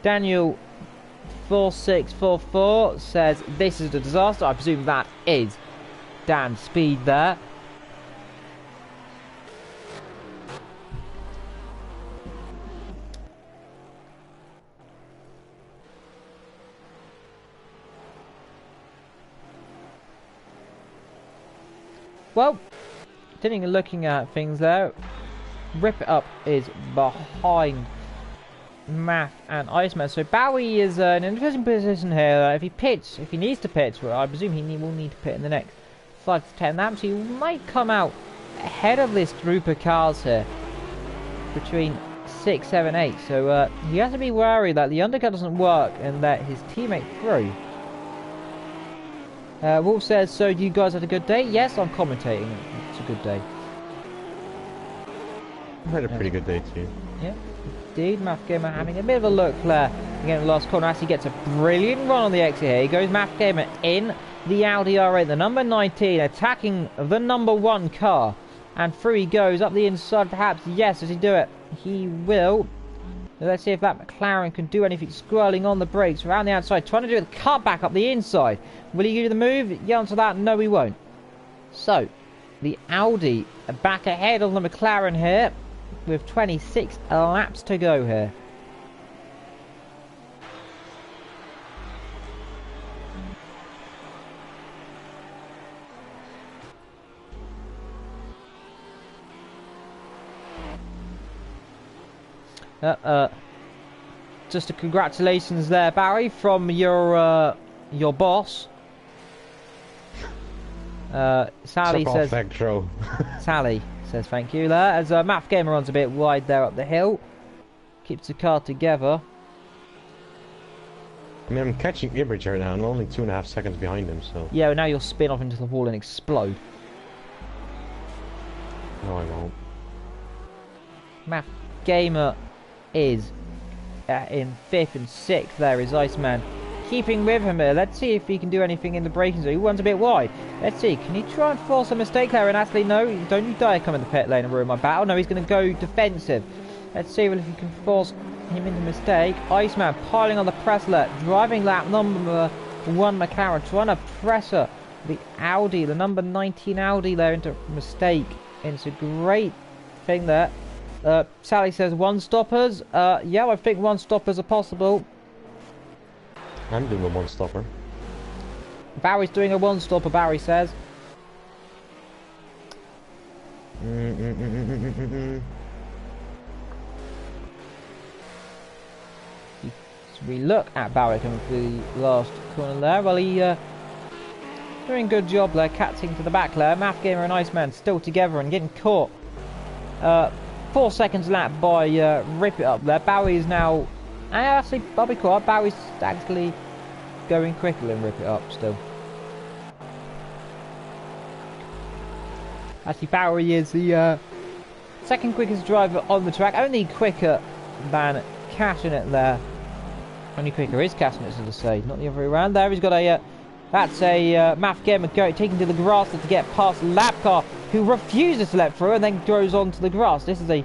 Daniel 4644 says this is a disaster. I presume that is Dan Speed there. Well, looking at things there, Rip It Up is behind Math and Iceman. So Bowie is in an interesting position here. If he needs to pitch, well, I presume he will need to pit in the next 5 to 10 laps. He might come out ahead of this group of cars here between 6, 7, 8. So he has to be worried that the undercut doesn't work and that his teammate through. Wolf says, so you guys had a good day? Yes, I'm commentating. It's a good day. I had a pretty good day too. Yeah, indeed. Math Gamer having a bit of a look there. Again, the last corner, actually gets a brilliant run on the exit here. He goes Math Gamer in the Audi R8, the number 19, attacking the number 1 car. And through he goes, up the inside perhaps. Yes, does he do it? He will. Let's see if that McLaren can do anything, scrolling on the brakes around the outside, trying to do the cut back up the inside. Will he do the move? The answer to that, no he won't. So, the Audi back ahead on the McLaren here, with 26 laps to go here. just a congratulations there, Barry, from your boss. Sally says. Sally says thank you there. As Math Gamer runs a bit wide there up the hill, keeps the car together. I mean, I'm catching Ibrich right now, and only 2.5 seconds behind him. So. Yeah, well, now you'll spin off into the wall and explode. No, I won't. Math Gamer is in 5th and 6th. There is Iceman keeping with him here. Let's see if he can do anything in the braking zone. He runs a bit wide. Let's see. Can he try and force a mistake there? And actually, no. Don't you dare come in the pit lane and ruin my battle. No, he's going to go defensive. Let's see if he can force him into mistake. Iceman piling on the presslet. Driving lap number 1 McLaren. Trying to press her. The Audi. The number 19 Audi there into mistake. It's a great thing there. Sally says one-stoppers. Yeah, I think one-stoppers are possible. I'm doing a one-stopper. Barry's doing a one-stopper, Barry says. We look at Barry coming through the last corner there. Well, he doing a good job there, catching to the back there. Math Gamer and Iceman still together and getting caught. 4 seconds lap by Rip It Up there. Barry is now... actually, I'll be quiet. Barry's actually going quicker than Rip It Up still. Actually, Barry is the second quickest driver on the track. Only quicker than Cashing It there. Only quicker is Cashing It, so to say. Not the other way around. There he's got a... that's a Math Gamer taking to the grass to get past Lap Car, who refuses to let through and then goes onto the grass. This is a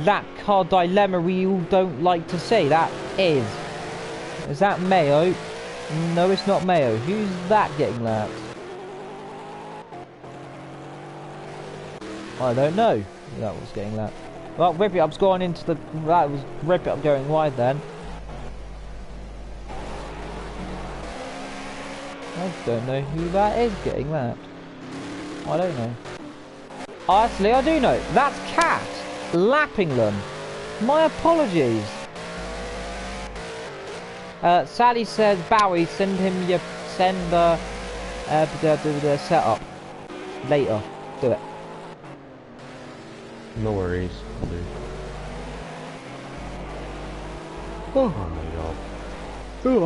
Lap Car dilemma we all don't like to see. That is. Is that Mayo? No, it's not Mayo. Who's that getting lapped? I don't know who that was getting lapped. Well, Rip It Up's gone into the... That was Rip It Up going wide then. I don't know who that is getting lapped. I don't know. Actually, I do know. That's Cat lapping them. My apologies. Sally says, Bowie, send him your the setup later. Do it. No worries. I'll do. Oh my god. Ooh,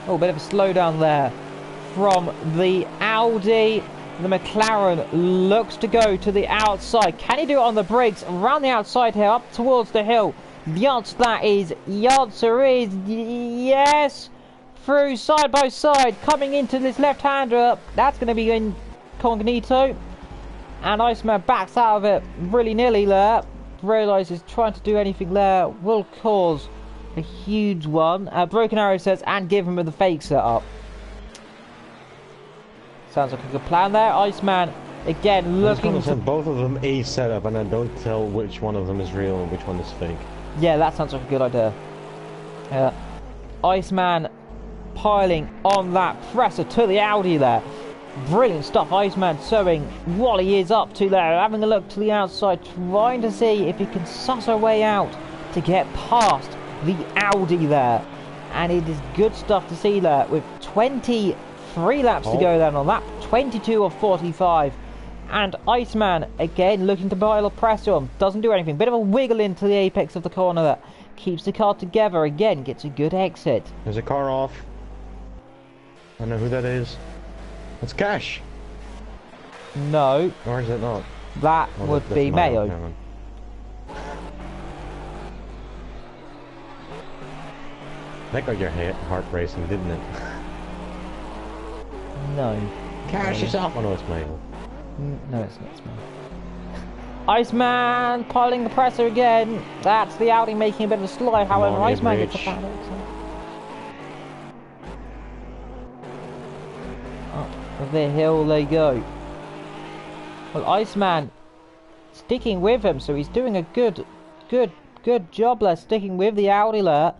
oh, bit of a slowdown there from the Audi. The McLaren looks to go to the outside. Can he do it on the brakes? Around the outside here, up towards the hill. The answer to that is, the answer is yes. Through side by side, coming into this left-hander. That's going to be incognito. And Iceman backs out of it really nearly there. Realises trying to do anything there will cause a huge one. Broken Arrow says, and give him the fake setup. Sounds like a good plan there. Iceman again looking to... both of them a setup, and I don't tell which one of them is real and which one is fake. Yeah, that sounds like a good idea. Iceman piling on that presser to the Audi there. Brilliant stuff. Iceman showing what he is up to there. Having a look to the outside, trying to see if he can suss a way out to get past the Audi there. And it is good stuff to see there with 23 laps to go then on lap 22 of 45. And Iceman again looking to pile a pressure on. Doesn't do anything. Bit of a wiggle into the apex of the corner there. Keeps the car together again. Gets a good exit. There's a car off. I don't know who that is. It's Cash. No. Or is it not? That would be Mayo. That got your heart racing, didn't it? No. Cash is off. Oh no, it's Mayo. No, it's not. It's Mayo. Iceman piling the pressure again. That's the Audi making a bit of a slide. However, Iceman gets a bad exit. Up the hill they go. Well, Iceman sticking with him, so he's doing a good job there, sticking with the Audi there.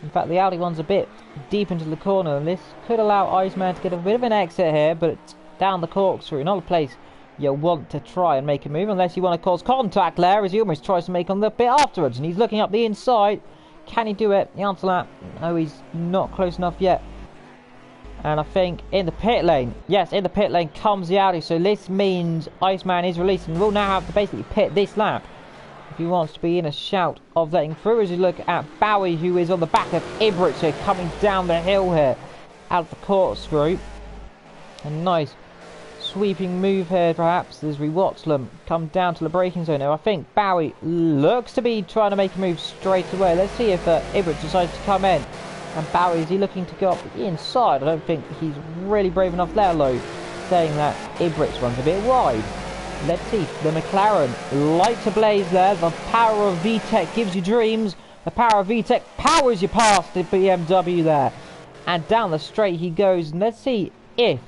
In fact, the Audi one's a bit deep into the corner, and this could allow Iceman to get a bit of an exit here, but it's down the corkscrew. Not a place you want to try and make a move, unless you want to cause contact there, as he almost tries to make on the bit afterwards, and he's looking up the inside. Can he do it? The answer to that, no, he's not close enough yet. And I think in the pit lane, yes, in the pit lane comes the Audi, so this means Iceman is released and will now have to basically pit this lap if he wants to be in a shout of letting through. As you look at Bowie, who is on the back of Ibrich here, coming down the hill here, out of the corkscrew. A nice sweeping move here, perhaps, as we watch them come down to the braking zone now. I think Bowie looks to be trying to make a move straight away. Let's see if Ibrich decides to come in. And Bowie, is he looking to go up the inside? I don't think he's really brave enough there, though, saying that Ibrich runs a bit wide. Let's see, the McLaren lights ablaze there. The power of VTEC gives you dreams. The power of VTEC powers you past the BMW there. And down the straight he goes. And let's see if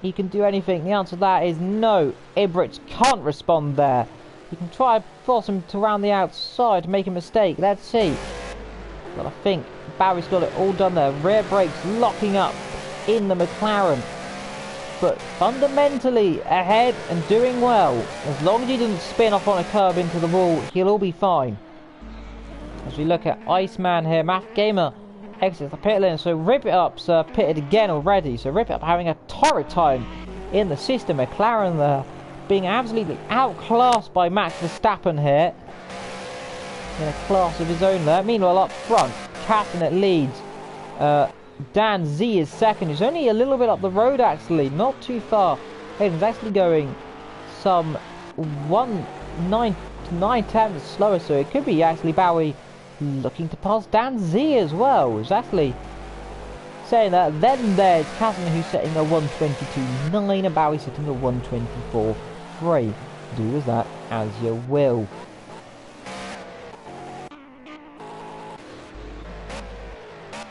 he can do anything. The answer to that is no. Ibrich can't respond there. You can try and force him to round the outside to make a mistake. Let's see. But I think Bowie's got it all done there. Rear brakes locking up in the McLaren. But fundamentally ahead and doing well. As long as he doesn't spin off on a curb into the wall, he'll all be fine. As we look at Iceman here, Math Gamer exits the pit lane. So Rip It Up's pitted again already. So Rip It Up having a torrid time in the system. McLaren there being absolutely outclassed by Max Verstappen here. In a class of his own there. Meanwhile up front, Castanet leads. Dan Z is second. He's only a little bit up the road actually, not too far. Hayden's actually going some 9 tenths slower, so it could be actually Bowie looking to pass Dan Z as well. He's actually saying that. Then there's Castanet who's setting a 122.9 and Bowie setting a 124.3. Do with that as you will.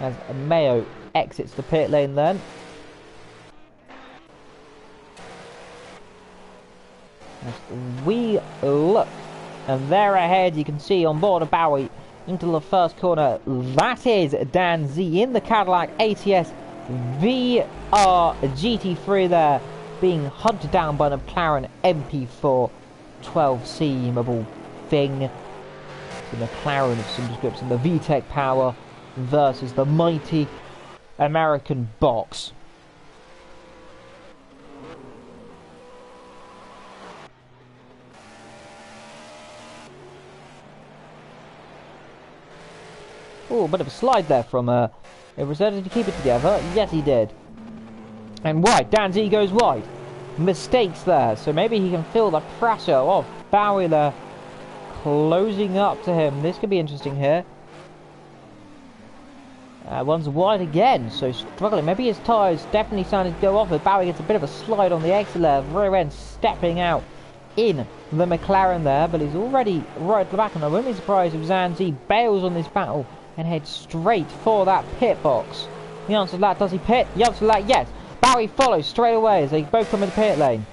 As Mayo exits the pit lane then. As we look, and there ahead you can see on board of Bowie into the first corner, that is Dan Z in the Cadillac ATS VR GT3 there, being hunted down by the McLaren MP4 12C thing. The McLaren of some description, the VTEC power versus the mighty American box. Oh, a bit of a slide there from Rosetta. Did he keep it together? Yes, he did. And wide. Dan Z goes wide. Mistakes there. So maybe he can feel the pressure of Bowie there closing up to him. This could be interesting here. One's wide again, so struggling. Maybe his tyres definitely starting to go off. But Bowie gets a bit of a slide on the exit there. Rear end stepping out in the McLaren there, but he's already right at the back. And I wouldn't be surprised if Zanzi bails on this battle and heads straight for that pit box. The answer to that, does he pit? The answer to that, yes. Bowie follows straight away as they both come in the pit lane.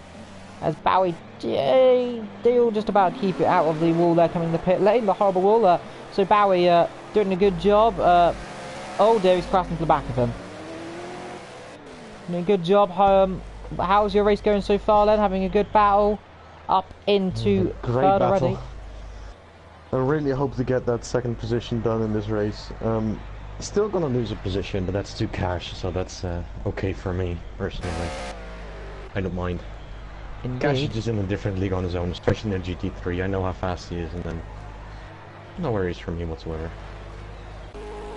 As Bowie, they all just about keep it out of the wall there, coming in the pit lane, the horrible wall there. So Bowie doing a good job. Oh dear, he's crashing to the back of him. Doing a good job. How's your race going so far then? Having a good battle up into third already? I really hope to get that second position done in this race. Still gonna lose a position, but that's to Cash, so that's okay for me, personally. I don't mind. Indeed. Cash is just in a different league on his own, especially in GT3. I know how fast he is, and then no worries for me whatsoever.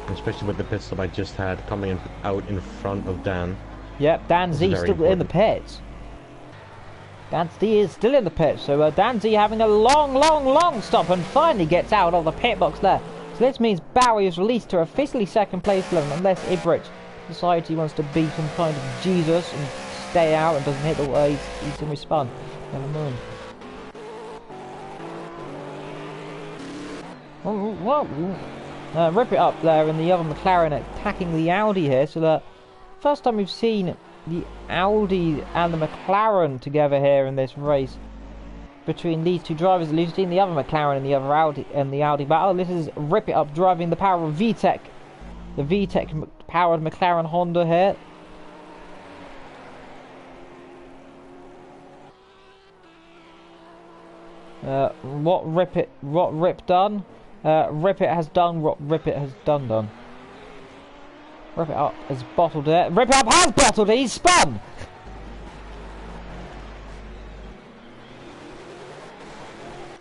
Especially with the pit stop I just had coming out in front of Dan. Yep, Dan Z still in the pits. Dan Z is still in the pits, so Dan Z having a long stop and finally gets out of the pit box there. So this means Bowie is released to officially second place level, unless Ibrich decides he wants to be some kind of Jesus and stay out and doesn't hit the way he's in respond. Never mind. Rip It Up there in the other McLaren attacking the Audi here. So the first time we've seen the Audi and the McLaren together here in this race between these two drivers. At least we've seen the other McLaren and the other Audi and the Audi battle. This is Rip It Up driving the power of VTEC, the VTEC powered McLaren Honda here. What Rip done? Rip It has done what Rip It has done. Rip It Up has bottled it. Rip It Up has bottled it, he's spun!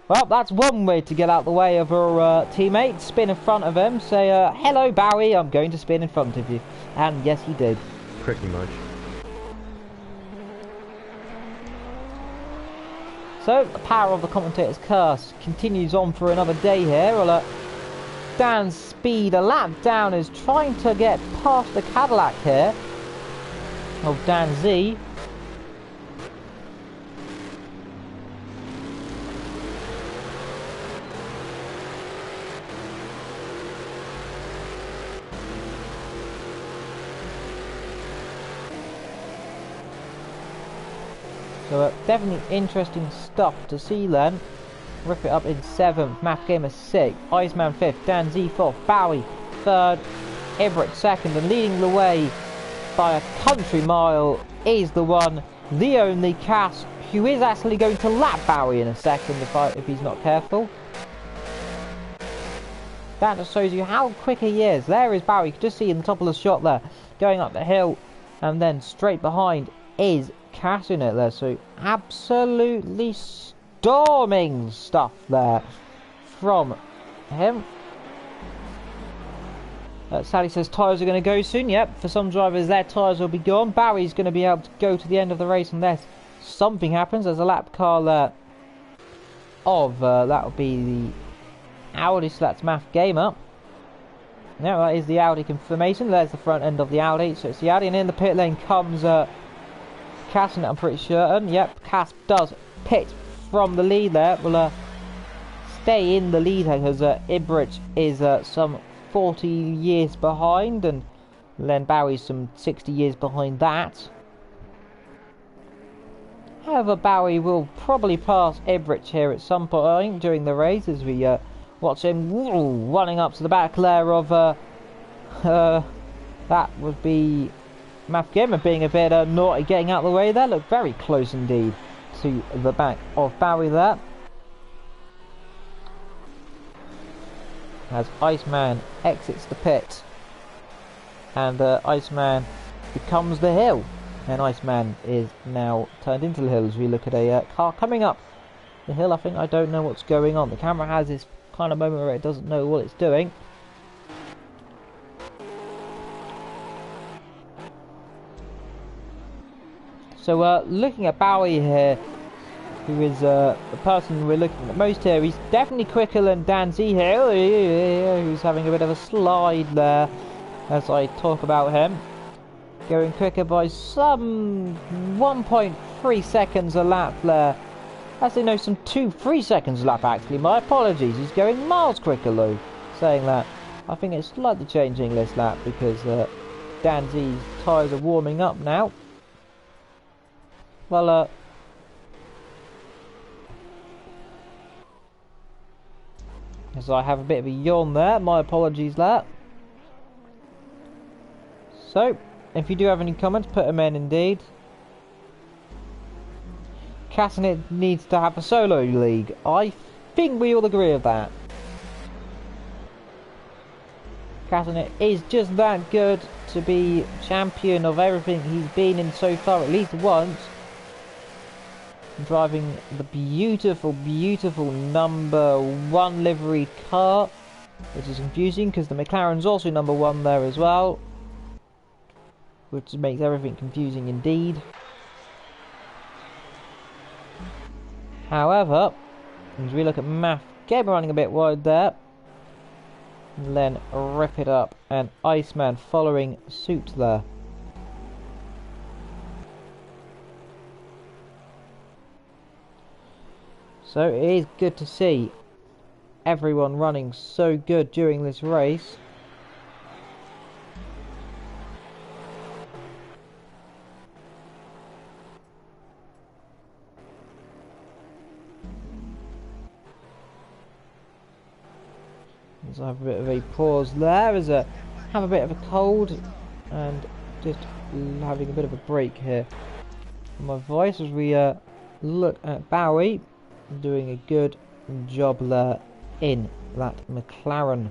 Well, that's one way to get out the way of her teammate. Spin in front of him. Say, hello Barry, I'm going to spin in front of you. And yes, he did. Pretty much. So, the power of the commentator's curse continues on for another day here. Well, Dan's speed a lap down is trying to get past the Cadillac here of Dan Z. So definitely interesting stuff to see then. Rip It Up in 7th, Math Gamer 6th, Iceman 5th, Dan Z 4th, Bowie 3rd, Everett 2nd, and leading the way by a country mile is the one, the only Cass, who is actually going to lap Bowie in a second if he's not careful. That just shows you how quick he is. There is Bowie, you can just see in the top of the shot there, going up the hill, and then straight behind is Cass in it there, so absolutely storming stuff there from him. Sally says tyres are going to go soon. Yep, for some drivers their tyres will be gone. Barry's going to be able to go to the end of the race unless something happens. There's a lap car there of that will be the Audi, so that's Math Gamer. Now that is the Audi confirmation. There's the front end of the Audi, so it's the Audi, and in the pit lane comes Cass, and I'm pretty certain. Yep, Cass does pit from the lead there. Will stay in the lead because Ibrich is some 40 years behind, and then Bowie's some 60 years behind that. However, Bowie will probably pass Ibrich here at some point during the race as we watch him running up to the back there of that would be Math Gamer being a bit naughty, getting out of the way there. Look very close indeed to the back of Bowie there. As Iceman exits the pit, and Iceman becomes the hill, and Iceman is now turned into the hill as we look at a car coming up the hill. I don't know what's going on. The camera has this kind of moment where it doesn't know what it's doing. So looking at Bowie here, who is the person we're looking at most here, he's definitely quicker than Dan Z here, who's having a bit of a slide there as I talk about him. Going quicker by some 1.3 seconds a lap there. Actually no, some 3 seconds a lap actually, my apologies. He's going miles quicker though, saying that. I think it's slightly changing this lap because Dan Z's tyres are warming up now. Well, as I have a bit of a yawn there, my apologies there. So, if you do have any comments, put them in indeed. Cassinet needs to have a solo league. I think we all agree with that. Cassinet is just that good to be champion of everything he's been in so far, at least once. Driving the beautiful, beautiful #1 liveried car, which is confusing because the McLaren's also #1 there as well, which makes everything confusing indeed. However, as we look at Math Gamer running a bit wide there, and then Rip It Up and Iceman following suit there. So it is good to see everyone running so good during this race. So I have a bit of a pause there as I have a bit of a cold and just having a bit of a break here in my voice as we look at Bowie. doing a good job there in that McLaren.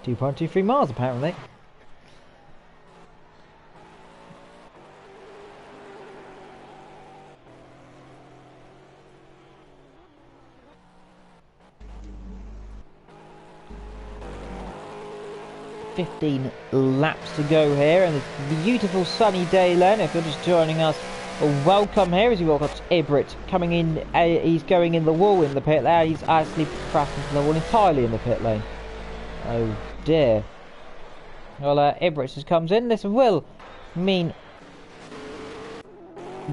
.23 miles apparently. .15 laps to go here, and it's a beautiful sunny day, Len. If you're just joining us, welcome here as you've got Ibrit coming in. He's going in the wall in the pit lane. He's actually crashed into the wall entirely in the pit lane. Oh dear. Well, Ibrit just comes in. This will mean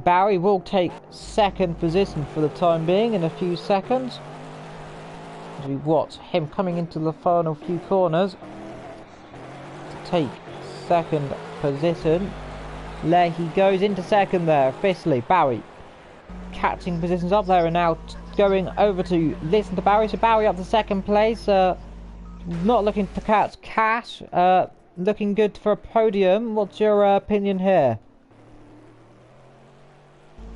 Barry will take second position for the time being in a few seconds. As we watch him coming into the final few corners to take second position. There he goes into second there. Officially, Barry catching positions up there and now going over to listen to Barry. So Barry up to second place. Not looking to catch cash. Looking good for a podium. What's your opinion here?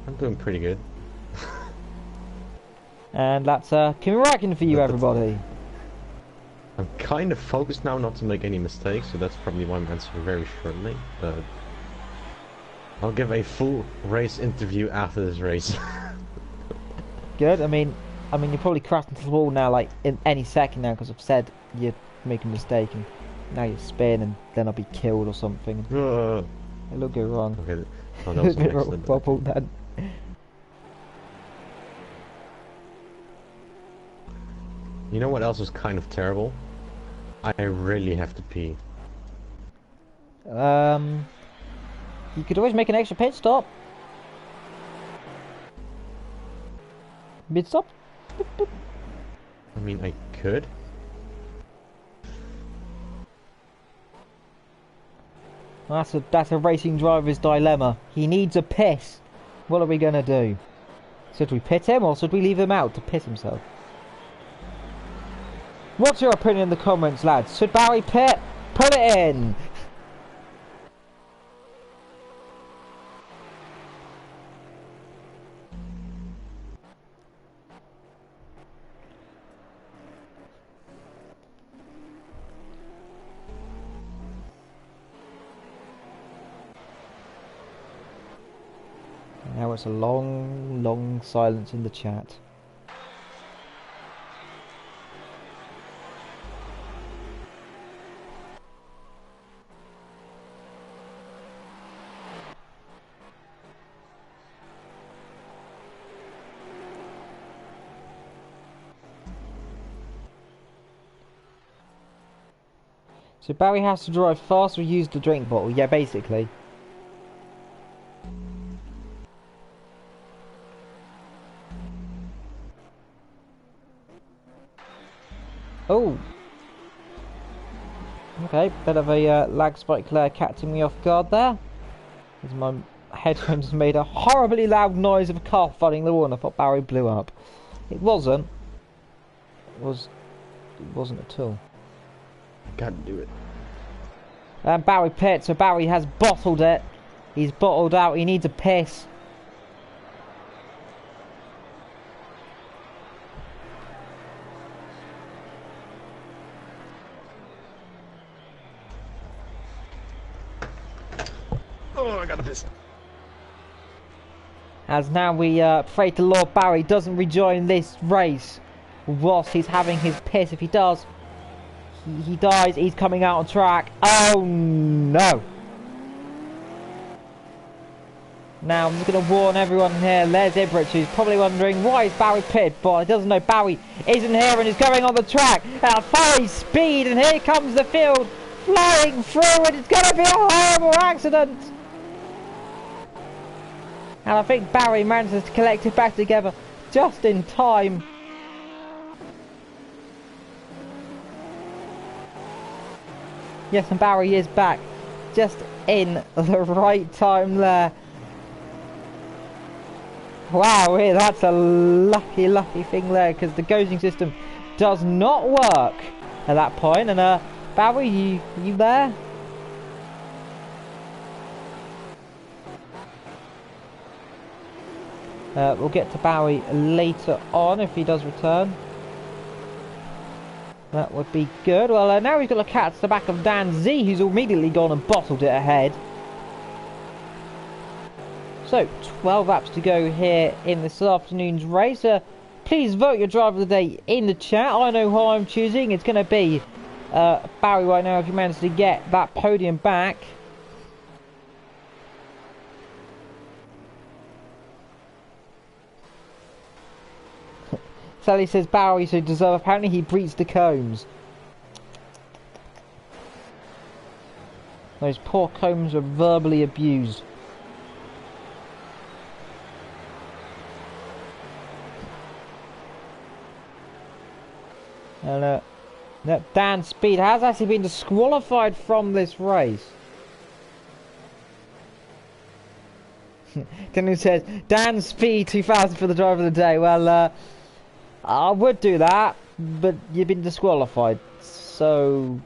I'm doing pretty good. And that's Kimi for you, everybody. I'm kind of focused now not to make any mistakes, so that's probably why I'm answering very shortly. But I'll give a full race interview after this race. Good. I mean, you're probably crashing into the wall now, like in any second now, because I've said you're making a mistake, and now you spin, and then I'll be killed or something. It'll go wrong. Okay. Oh, that was an accident. Wobble then. You know what else was kind of terrible? I really have to pee. You could always make an extra pit stop. Mid stop. I mean, I could. That's a racing driver's dilemma. He needs a piss. What are we gonna do? Should we pit him or should we leave him out to piss himself? What's your opinion in the comments, lads? Should Barry pit? Put it in! Now it's a long, long silence in the chat. So Barry has to drive fast or use the drink bottle? Yeah, basically. Oh. Okay, bit of a lag spike there catching me off guard there. As my headphones made a horribly loud noise of a car flooding the wall, and I thought Barry blew up. It wasn't. It wasn't at all. Gotta do it. And Barry pits, so Barry has bottled it. He's bottled out, he needs a piss. Oh, I got a piss. As now we pray to Lord Barry doesn't rejoin this race whilst he's having his piss. If he does, he dies. He's coming out on track. Oh no! Now I'm just going to warn everyone here. There's Ibrit, who's probably wondering why is Barry pitted, but he doesn't know Barry isn't here and is going on the track at high speed. And here comes the field flying through, and it's going to be a horrible accident. And I think Barry manages to collect it back together just in time. Yes, and Barry is back just in the right time there. Wow, that's a lucky thing there, because the ghosting system does not work at that point. And Barry, you there? We'll get to Barry later on if he does return. That would be good. Well, now he's got to catch the back of Dan Z, who's immediately gone and bottled it ahead. So, 12 laps to go here in this afternoon's race. Please vote your driver of the day in the chat. I know who I'm choosing. It's going to be Barry right now if you manage to get that podium back. Sally says Barry should deserve. Apparently he breached the combs. Those poor combs are verbally abused. And Dan Speed has actually been disqualified from this race. Daniel says Dan Speed 2000 for the driver of the day. Well, I would do that, but you've been disqualified, so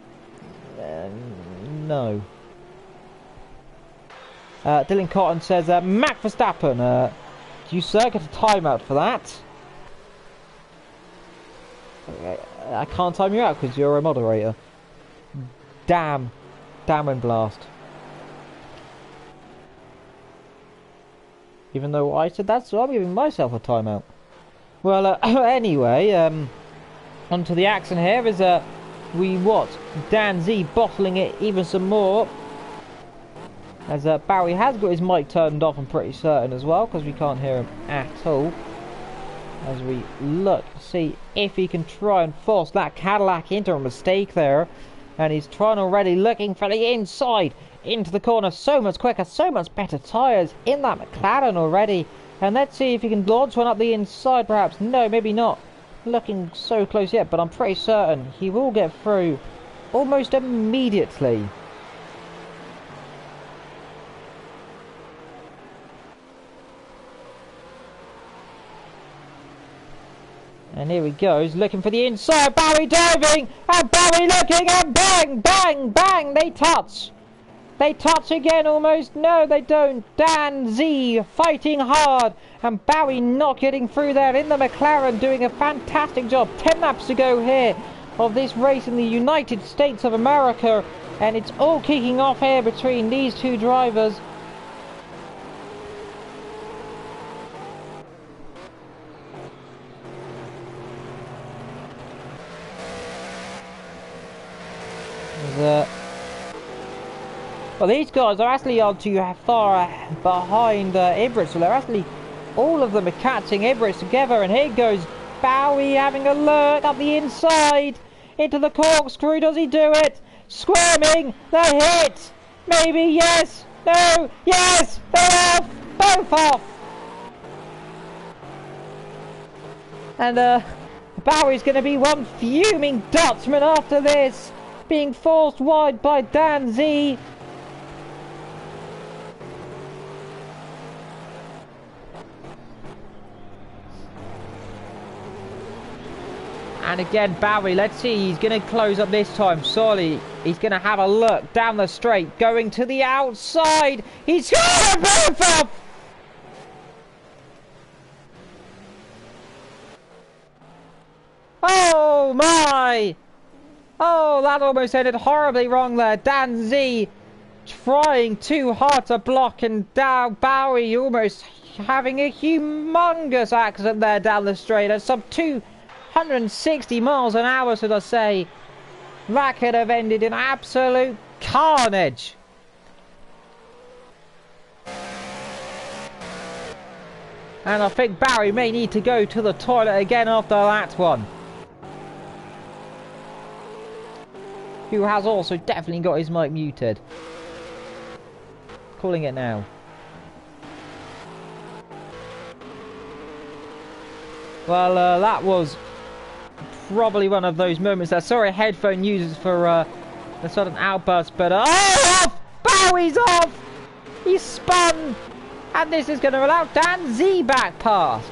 no. Dylan Cotton says Mac Verstappen, do you sir get a timeout for that? I can't time you out because you're a moderator. Damn and blast. Even though I said that, so I'm giving myself a timeout. Well, anyway, onto the action here is we watch Dan Z bottling it even some more. As Barry has got his mic turned off, I'm pretty certain as well, because we can't hear him at all. As we look to see if he can try and force that Cadillac into a mistake there. And he's trying already, looking for the inside into the corner. So much quicker, so much better tyres in that McLaren already. And let's see if he can launch one up the inside perhaps. No, maybe not. Looking so close yet, but I'm pretty certain he will get through almost immediately. And here he goes, looking for the inside. Barry diving, and Barry looking, and bang, bang, bang, they touch. They touch again almost. No, they don't. Dan Z fighting hard, and Barry not getting through there in the McLaren, doing a fantastic job. 10 laps to go here of this race in the United States of America, and it's all kicking off here between these two drivers. Well, these guys are actually on too far behind Ibrich, so they're actually, all of them are catching Ibrich together, and here goes Bowie having a look up the inside into the corkscrew. Does he do it? Squirming, the hit, maybe, yes, no, yes, they're off, both off. And Bowie's going to be one fuming Dutchman after this, being forced wide by Dan Z. And again, Bowie, let's see, he's going to close up this time. Surely he's going to have a look down the straight, going to the outside. He's got to both off. Oh my! Oh, that almost ended horribly wrong there. Dan Z trying too hard to block, and down Bowie almost having a humongous accident there down the straight at some 260 miles an hour, should I say. That could have ended in absolute carnage. And I think Barry may need to go to the toilet again after that one. Who has also definitely got his mic muted. Calling it now. Well, that was probably one of those moments that sorry headphone users for a sudden outburst, but oh, off! Bowie's off! He's spun And this is going to allow Dan Z back past.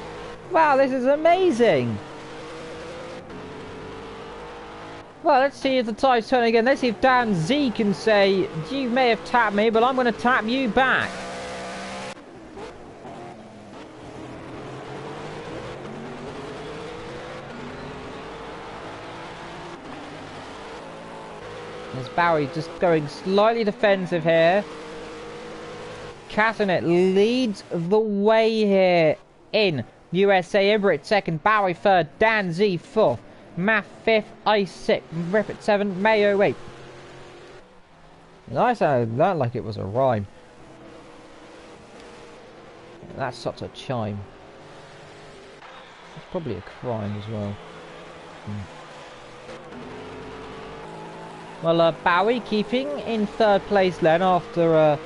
Wow, this is amazing. Well, let's see if the tide's turning again. Let's see if Dan Z can say, you may have tapped me, but I'm going to tap you back. There's Barry just going slightly defensive here. Castanet leads the way here in USA. Ibrit second, Bowie third, Dan Z fourth, Math fifth, Ice sixth, Rippet seventh, Mayo eighth. I sounded that like it was a rhyme. That's such a chime. It's probably a crime as well. Well, Bowie keeping in third place then after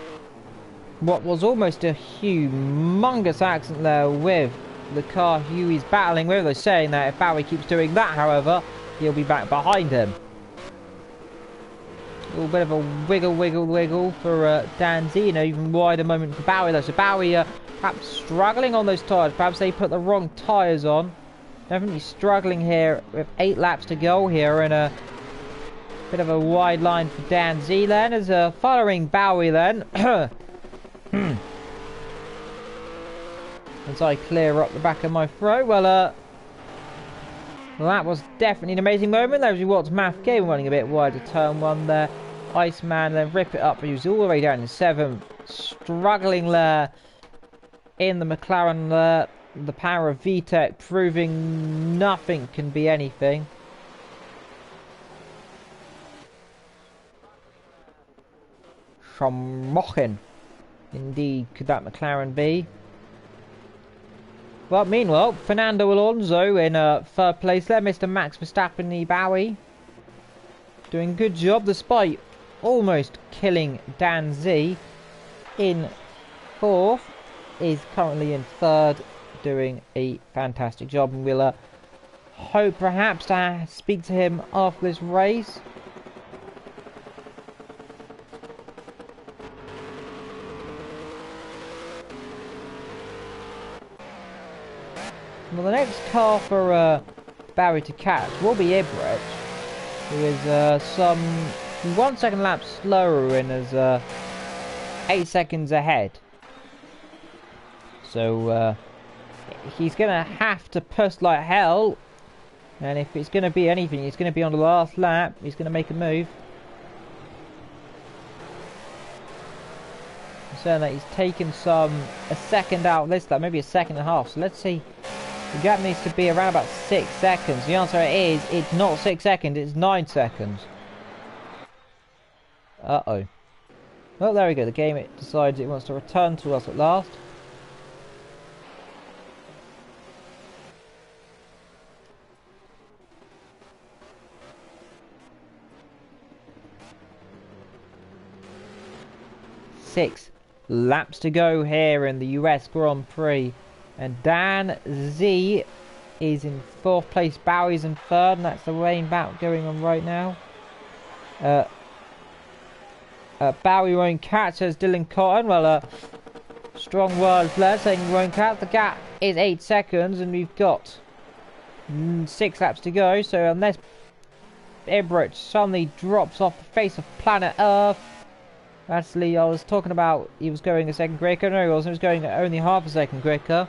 what was almost a humongous accident there with the car Huey's battling with. They're saying that if Bowie keeps doing that, however, he'll be back behind him. A little bit of a wiggle for Dan Z. Even wider moment for Bowie though. So Bowie perhaps struggling on those tyres. Perhaps they put the wrong tyres on. Definitely struggling here with 8 laps to go here, and a bit of a wide line for Dan Z then, as following Bowie then. As I clear up the back of my throat. Well, that was definitely an amazing moment. There was what's Math game running a bit wider turn one there. Iceman then rip it up. He was all the way down to 7th. Struggling there in the McLaren there. The power of VTEC proving nothing can be anything. Schmochen. Indeed, could that McLaren be? Well, meanwhile, Fernando Alonso in third place there. Mr. Max Verstappen, the Bowie, doing a good job despite almost killing Dan Z in 4th. Is currently in 3rd, doing a fantastic job, and we'll hope perhaps to speak to him after this race. Well, the next car for Barry to catch will be Ibrit, who is some 1 second lap slower and is 8 seconds ahead. So he's going to have to push like hell, and if it's going to be anything, it's going to be on the last lap. He's going to make a move. I'm saying that he's taken a second out this lap, maybe a second and a half. So let's see. The gap needs to be around about 6 seconds. The answer is, it's not 6 seconds, it's 9 seconds. Uh-oh. Well, there we go. The game, it decides it wants to return to us at last. Six laps to go here in the US Grand Prix. And Dan Z is in 4th place. Bowie's in 3rd, and that's the rain bout going on right now. Bowie won't catch, says Dylan Cotton. Well, strong words there saying he won't catch. The gap is 8 seconds, and we've got 6 laps to go. So unless Ibrit suddenly drops off the face of planet Earth. Actually, I was talking about he was going a second quicker. No, he wasn't. He was going only half a second quicker.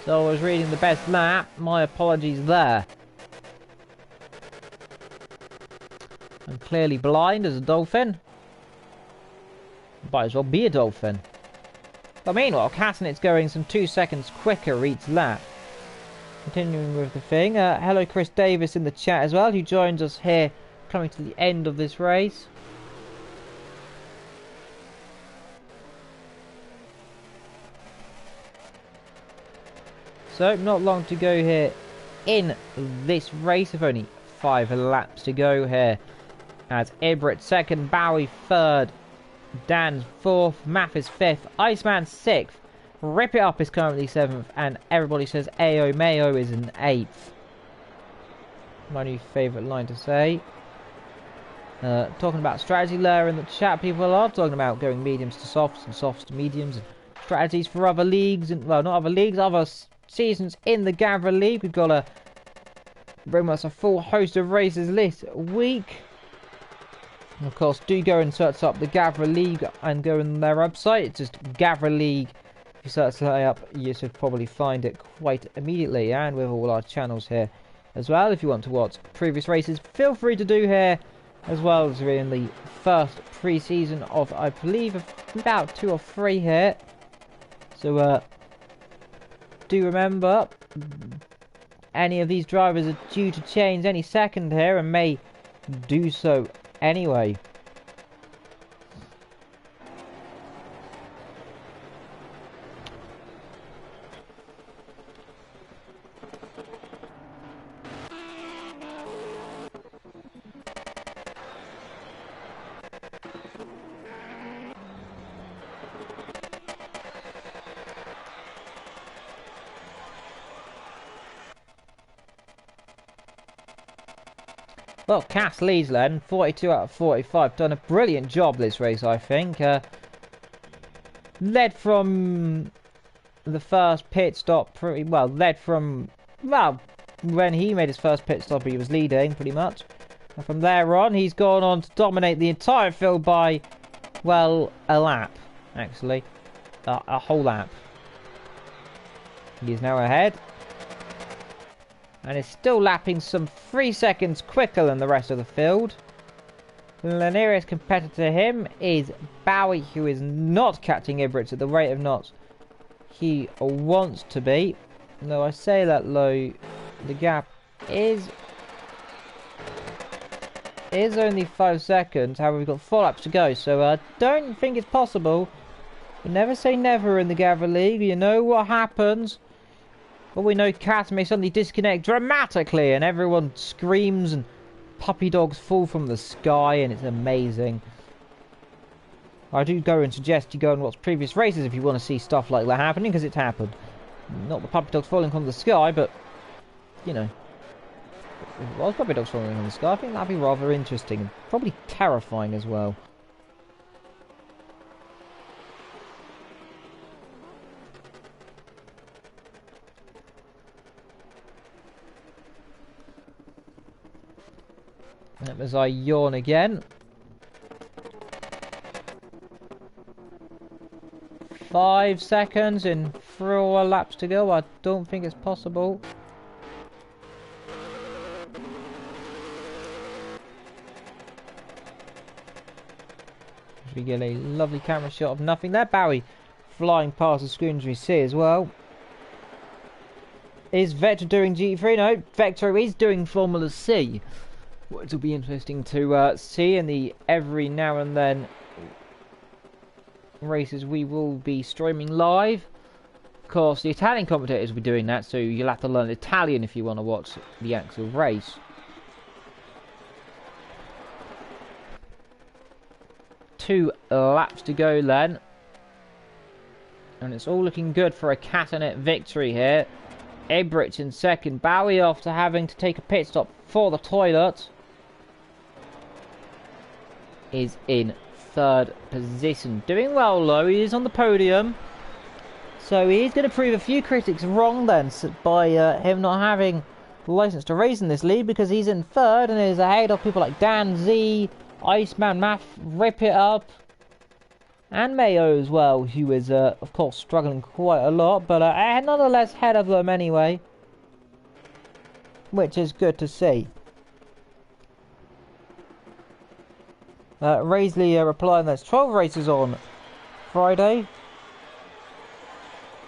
So I was reading the best lap. My apologies there. I'm clearly blind as a dolphin. Might as well be a dolphin. But meanwhile, Castanet's going some 2 seconds quicker each lap. Continuing with the thing. Hello Chris Davis in the chat as well, who joins us here coming to the end of this race. So, not long to go here in this race, with only 5 laps to go here. As Ibrit 2nd, Bowie 3rd, Dan's 4th, Math is 5th, Iceman 6th, Rip It Up is currently 7th, and everybody says Ayo Mayo is in 8th. My new favourite line to say. Talking about strategy there in the chat, people are talking about going mediums to softs and softs to mediums, and strategies for other leagues, and well, not other leagues, other seasons in the Gavra League. We've got very much a full host of races this week. And of course, do go and search up the Gavra League and go on their website. It's just Gavra League. If you search that up, you should probably find it quite immediately. And with all our channels here as well, if you want to watch previous races, feel free to do here, as well as we're in the first pre-season of, I believe, about 2 or 3 here. So do remember, any of these drivers are due to change any second here and may do so anyway. Well, Cass leads then, 42 out of 45. Done a brilliant job this race, I think. Led from the first pit stop pretty well. Led from, well, when he made his first pit stop, he was leading pretty much. And from there on, he's gone on to dominate the entire field by, well, a lap, actually. A whole lap. He is now ahead. And is still lapping some 3 seconds quicker than the rest of the field. The nearest competitor to him is Bowie, who is not catching Ibrich at the rate of knots he wants to be. Though I say that low, the gap is only 5 seconds. However, we've got 4 laps to go, so I don't think it's possible. You never say never in the Gavra League. You know what happens. Well, we know Cat may suddenly disconnect dramatically and everyone screams and puppy dogs fall from the sky and it's amazing. I do go and suggest you go and watch previous races if you want to see stuff like that happening, because it's happened. Not the puppy dogs falling from the sky, but, you know, if it was puppy dogs falling from the sky, I think that'd be rather interesting and probably terrifying as well. As I yawn again. 5 seconds and 4 laps to go. I don't think it's possible. We get a lovely camera shot of nothing there. Bowie flying past the screen as we see as well. Is Vector doing Gt3? No, Vector is doing Formula C. Which will be interesting to see in the every now and then races we will be streaming live. Of course, the Italian commentators will be doing that, so you'll have to learn Italian if you want to watch the actual race. Two laps to go then. And it's all looking good for a Castanet victory here. Ibrich in second. Bowie, after having to take a pit stop for the toilet, is in third position. Doing well though, he is on the podium. So he is going to prove a few critics wrong then by him not having the license to race in this league, because he's in third and is ahead of people like Dan Z, Iceman Math, Rip It Up, and Mayo as well, who is of course struggling quite a lot, but nonetheless ahead of them anyway, which is good to see. Raisley replying, there's 12 races on Friday.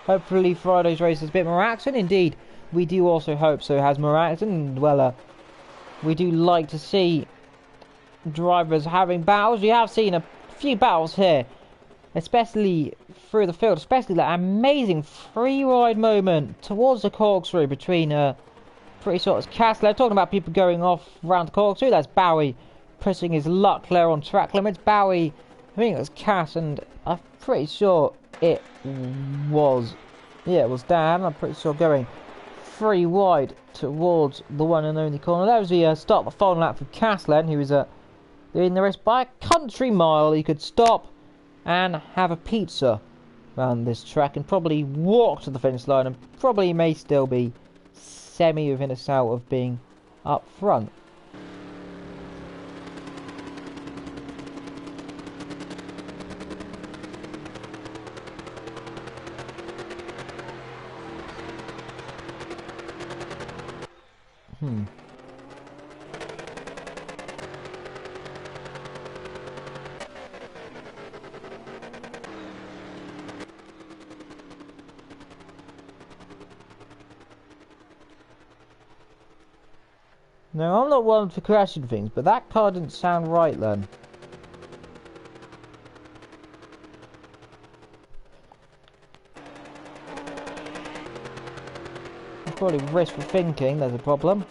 Hopefully Friday's race is a bit more action. Indeed, we do also hope so has more action. Well, we do like to see drivers having battles. We have seen a few battles here, especially through the field, especially that amazing free ride moment towards the corkscrew between pretty sort of Castler. Talking about people going off round the corkscrew, that's Bowie pushing his luck there on track limits. Bowie, I think it was Cass, and I'm pretty sure it was, yeah, it was Dan. I'm pretty sure going free wide towards the one and only corner. That was the start of the final lap for Casslen, who was doing the race by a country mile. He could stop and have a pizza around this track and probably walk to the finish line and probably may still be semi within a shout of being up front. No, I'm not one for crashing things, but that car didn't sound right then. Probably wishful thinking, there's a problem.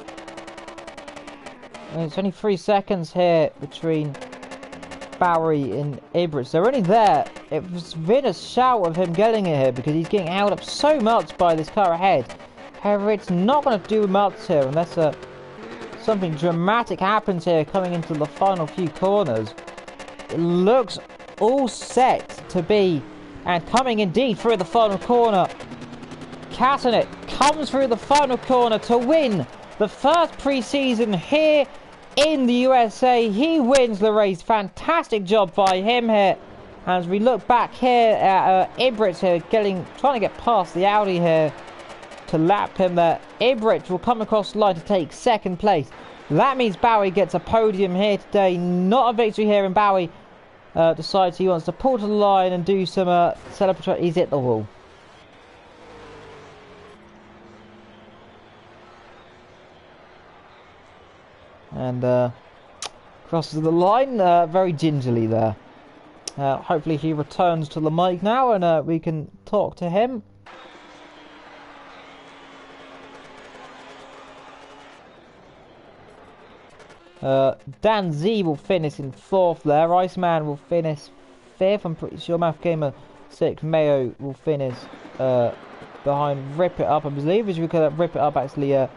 And it's only 3 seconds here between Bowie and Ibrich. They're only there. It's been a shout of him getting it here because he's getting held up so much by this car ahead. However, it's not going to do much here unless something dramatic happens here coming into the final few corners. It looks all set to be, and coming indeed through the final corner. Castanet comes through the final corner to win the first pre-season here in the USA. He wins the race. Fantastic job by him here. As we look back here at Ibrich here trying to get past the Audi here to lap him there. Ibrich will come across the line to take second place. That means Bowie gets a podium here today. Not a victory here, and Bowie decides he wants to pull to the line and do some celebratory. He's hit the wall. And crosses the line very gingerly there. Hopefully he returns to the mic now and we can talk to him. Dan Z will finish in 4th there. Iceman will finish 5th. I'm pretty sure Math Gamer 6th. Mayo will finish behind Rip It Up, I believe. As you could Rip It Up actually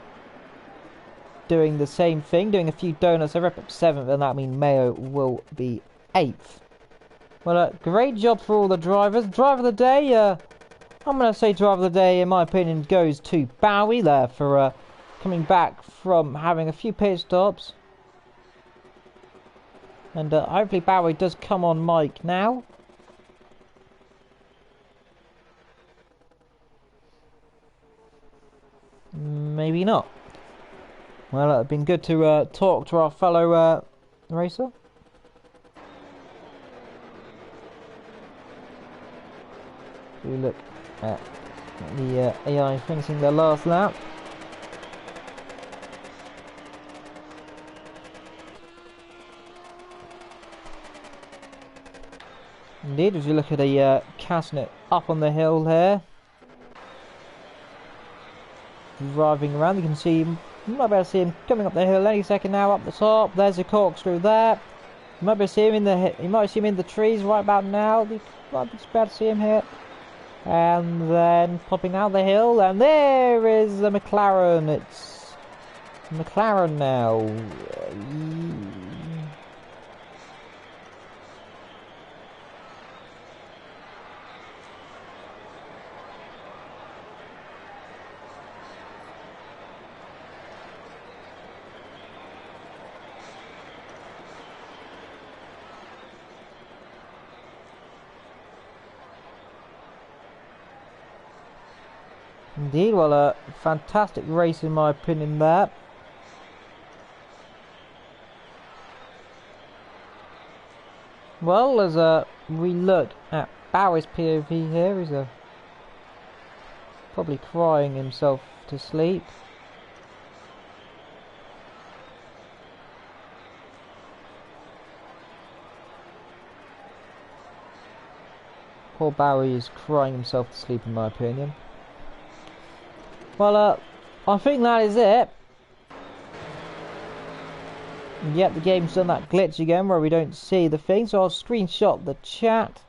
doing the same thing, doing a few donuts. So Rip Up 7th, and that means Mayo will be 8th. Well, great job for all the drivers. Driver of the day, I'm going to say driver of the day, in my opinion, goes to Bowie there for coming back from having a few pit stops. And hopefully Bowie does come on mic now. Maybe not. Well, it's been good to talk to our fellow racer. We look at the AI finishing their last lap. Indeed, as you look at a Castanet up on the hill here, driving around, you can see him. You might be able to see him coming up the hill any second now. Up the top, there's a corkscrew there. You might be able to see him in the. You might see him in the trees right about now. You might be able to see him here, and then popping out the hill, and there is the McLaren. It's McLaren now. Indeed, well, a fantastic race in my opinion there. Well, as we look at Bowie's POV here, he's probably crying himself to sleep. Poor Bowie is crying himself to sleep in my opinion. Well, I think that is it. Yep, the game's done that glitch again where we don't see the thing, so I'll screenshot the chat.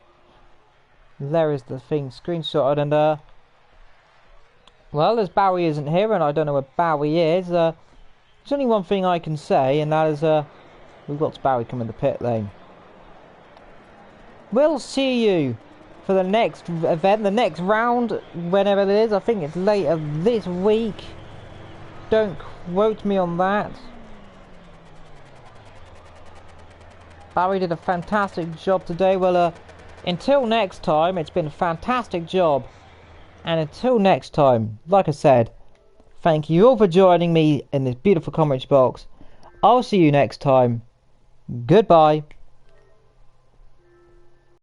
There is the thing screenshotted, and well, as Bowie isn't here, and I don't know where Bowie is, there's only one thing I can say, and that is we've got Bowie coming to pit lane. We'll see you for the next event, the next round, whenever it is. I think it's later this week. Don't quote me on that. Barry did a fantastic job today. Well, until next time, it's been a fantastic job. And until next time, like I said, thank you all for joining me in this beautiful comments box. I'll see you next time. Goodbye.